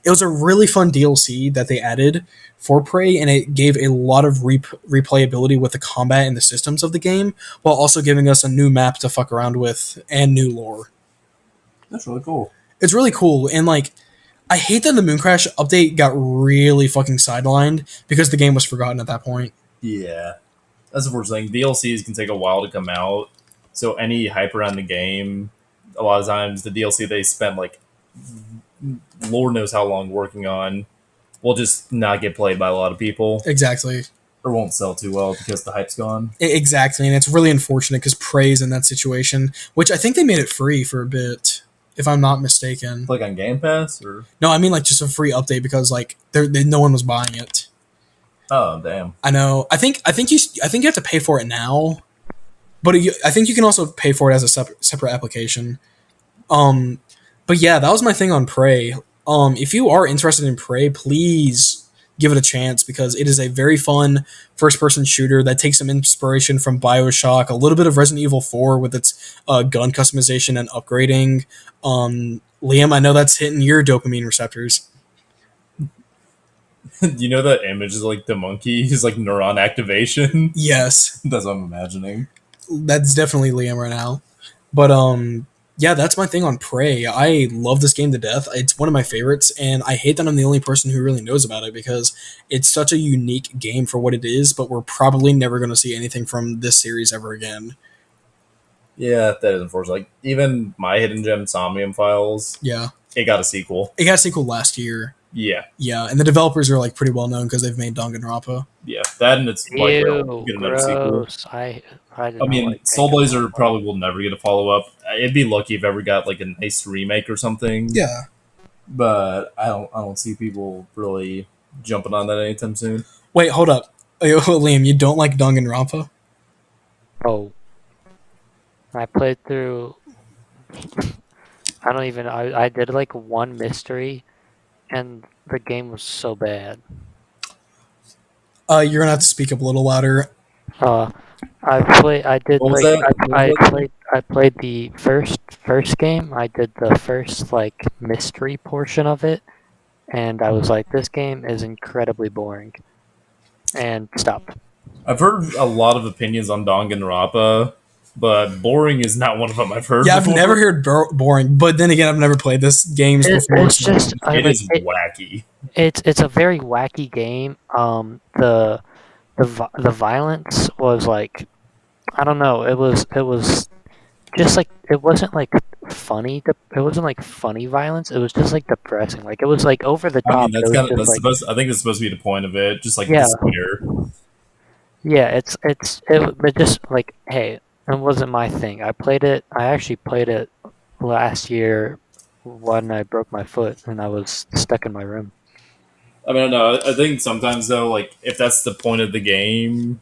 It was a really fun DLC that they added for Prey, and it gave a lot of replayability with the combat and the systems of the game, while also giving us a new map to fuck around with and new lore. That's really cool. It's really cool, and like, I hate that the Moon Crash update got really fucking sidelined because the game was forgotten at that point. Yeah. That's the first thing. DLCs can take a while to come out, so any hype around the game, a lot of times the DLC they spent like Lord knows how long working on will just not get played by a lot of people. Exactly. Or won't sell too well because the hype's gone. Exactly, and it's really unfortunate because Prey's in that situation, which I think they made it free for a bit, if I'm not mistaken. Like on Game Pass? Or no, I mean like just a free update because like no one was buying it. Oh damn! I know. I think you have to pay for it now, but I think you can also pay for it as a separate application. But yeah, that was my thing on Prey. If you are interested in Prey, please give it a chance because it is a very fun first-person shooter that takes some inspiration from BioShock, a little bit of Resident Evil 4 with its gun customization and upgrading. Liam, I know that's hitting your dopamine receptors. You know that image is like the monkey is like neuron activation? Yes. That's what I'm imagining. That's definitely Liam right now. But yeah, that's my thing on Prey. I love this game to death. It's one of my favorites, and I hate that I'm the only person who really knows about it because it's such a unique game for what it is, but we're probably never going to see anything from this series ever again. Yeah, that is unfortunate. Like, even my Hidden Gem Somnium Files, yeah, it got a sequel. It got a sequel last year. Yeah. Yeah, and the developers are like pretty well known because they've made Danganronpa. Yeah, that and it's like get another sequel. I mean, like Soul Blazer probably will never get a follow up. It'd be lucky if ever got like a nice remake or something. Yeah, but I don't see people really jumping on that anytime soon. Wait, hold up. Liam, you don't like Danganronpa? Oh, I played through. I don't even. I did like one mystery, and the game was so bad. You're gonna have to speak up a little louder. I played. I did What was like. that? I played. I played the first game. I did the first like mystery portion of it, and I was like, this game is incredibly boring, and stopped. I've heard a lot of opinions on Danganronpa, but boring is not one of them I've heard. Yeah, I've before. never heard boring, but then again, I've never played this games before. It's just. It is wacky. It's a very wacky game. The violence was like, I don't know. It was just like, it wasn't like funny. It wasn't like funny violence. It was just like depressing. Like it was like over the top. I mean, that's kind of like, supposed. I think it's supposed to be the point of it, just like Yeah. despair. yeah, it just like, hey, it wasn't my thing. I actually played it last year when I broke my foot and I was stuck in my room. I mean, I don't know. I think sometimes though, like if that's the point of the game,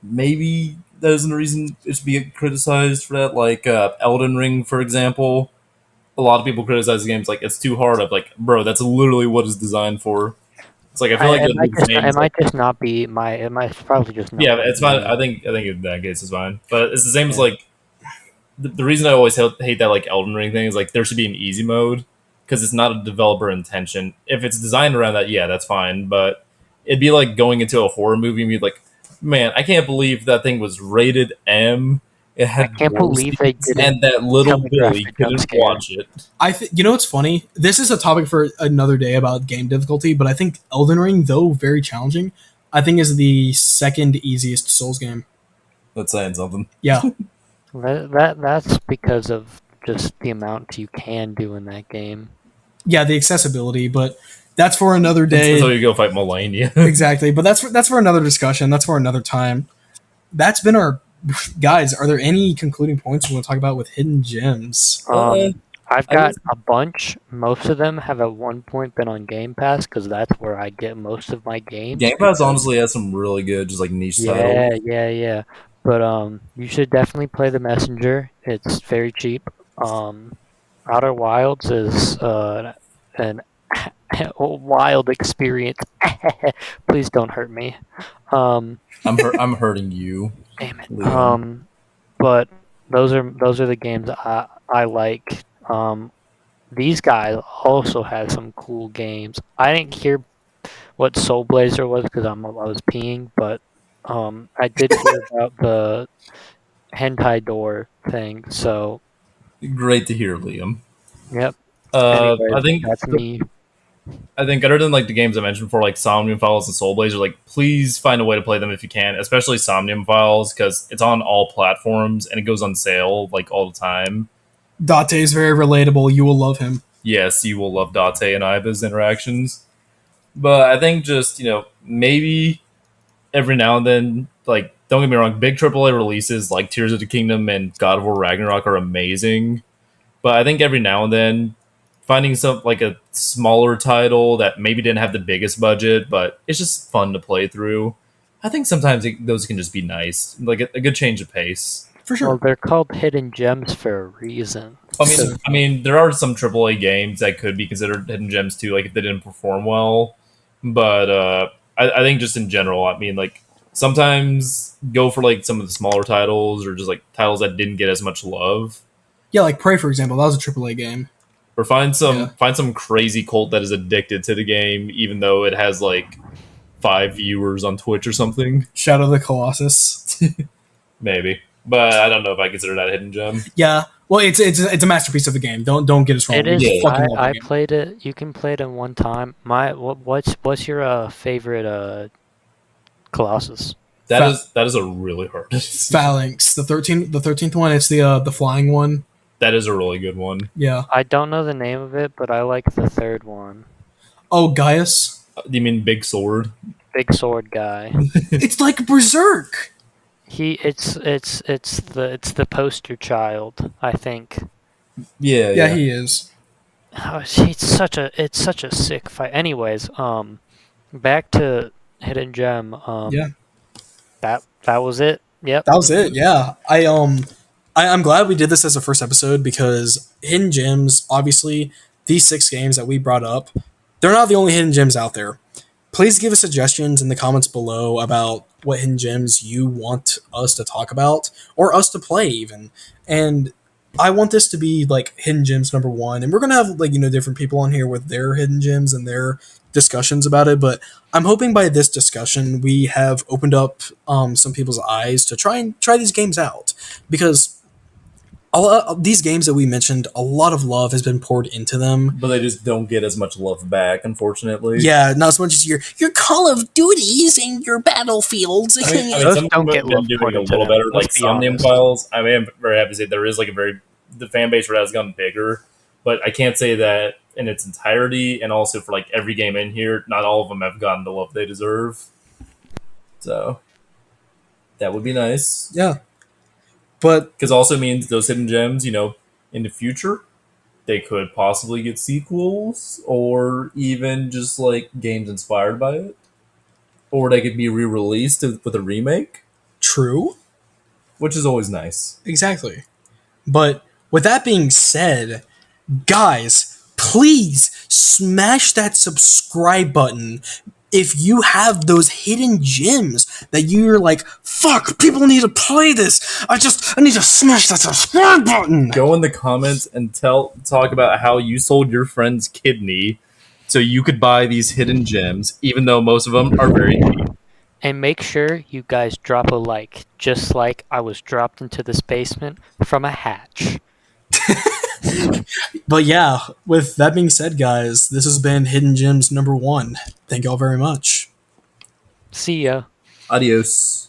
maybe that isn't a reason it should be criticized for that. Like Elden Ring, for example, a lot of people criticize the games like it's too hard. I'm like, bro, that's literally what it's designed for. It's like I feel like It might just not be my. It might probably just not. yeah, be it's fine. me. I think in that case it's fine. But it's the same as like the reason I always hate that like Elden Ring thing is like there should be an easy mode because it's not a developer intention. If it's designed around that, yeah, that's fine. But it'd be like going into a horror movie and be like, man, I can't believe that thing was rated M. It had I can't believe they didn't and that little tell me Billy graphic jump couldn't scare. watch it. You know what's funny? This is a topic for another day about game difficulty, but I think Elden Ring, though very challenging, I think is the second easiest Souls game. That's saying something. Yeah, That's because of just the amount you can do in that game. yeah, the accessibility, but that's for another day. So you go fight Melania. Exactly, but that's for another discussion. That's for another time. That's been our guys. Are there any concluding points we want to talk about with hidden gems? I've got a bunch. Most of them have at one point been on Game Pass because that's where I get most of my games. Game Pass honestly has some really good, just like niche titles. Yeah. But you should definitely play The Messenger. It's very cheap. Outer Wilds is an wild experience. Please don't hurt me. I'm hurting you. Damn it. Liam. But those are the games I like. These guys also had some cool games. I didn't hear what Soul Blazer was because I was peeing, but I did hear about the hentai door thing. So Great to hear, Liam. yep. I think that's me. I think other than like the games I mentioned before, like Somnium Files and Soul Blazer, like please find a way to play them if you can, especially Somnium Files because it's on all platforms and it goes on sale like all the time. Date is very relatable. You will love him. Yes, you will love Date and Iba's interactions, but I think just maybe every now and then, like don't get me wrong, big AAA releases like Tears of the Kingdom and God of War Ragnarok are amazing, but I think every now and then finding some like a smaller title that maybe didn't have the biggest budget, but it's just fun to play through. I think sometimes those can just be nice, like a good change of pace. For sure. Well, they're called hidden gems for a reason. I mean, there are some AAA games that could be considered hidden gems too, like if they didn't perform well. But I think just in general, I mean, like sometimes go for like some of the smaller titles or just like titles that didn't get as much love. Yeah, like Prey, for example. That was a AAA game. Or find some crazy cult that is addicted to the game, even though it has like 5 viewers on Twitch or something. Shadow of the Colossus. Maybe, but I don't know if I consider that a hidden gem. Yeah, well, it's a masterpiece of a game. Don't get us wrong. It is. We fucking love the I game. played it. You can play it in one time. What's your favorite Colossus? That is a really hard. Phalanx, the 13th one. It's the flying one. That is a really good one. Yeah. I don't know the name of it, but I like the third one. Oh, Gaius. You mean Big Sword? Big sword guy. It's like Berserk. It's the poster child, I think. Yeah. He is. Oh, it's such a sick fight. Anyways, back to hidden gem. Yeah. That was it. Yep. That was it. Yeah. I'm glad we did this as a first episode because hidden gems, obviously, these 6 games that we brought up, they're not the only hidden gems out there. Please give us suggestions in the comments below about what hidden gems you want us to talk about or us to play even. And I want this to be like hidden gems number 1, and we're gonna have like different people on here with their hidden gems and their discussions about it. But I'm hoping by this discussion we have opened up some people's eyes to try these games out because these games that we mentioned, a lot of love has been poured into them, but they just don't get as much love back, unfortunately. Yeah, not as much as your Call of Duties and your Battlefields. I mean, some don't get love doing a little better. Like Somnium Files, I am very happy to say there is like the fan base has gotten bigger, but I can't say that in its entirety. And also for like every game in here, not all of them have gotten the love they deserve. So that would be nice. Yeah. But because also means those hidden gems, in the future, they could possibly get sequels or even just like games inspired by it, or they could be re-released with a remake. True, which is always nice. Exactly. But with that being said, guys, please smash that subscribe button. If you have those hidden gems that you're like, fuck, people need to play this. I need to smash that subscribe button. Go in the comments and talk about how you sold your friend's kidney so you could buy these hidden gems, even though most of them are very cheap. And make sure you guys drop a like, just like I was dropped into this basement from a hatch. But yeah, with that being said, guys, this has been Hidden Gems number 1. Thank y'all very much. See ya. Adios.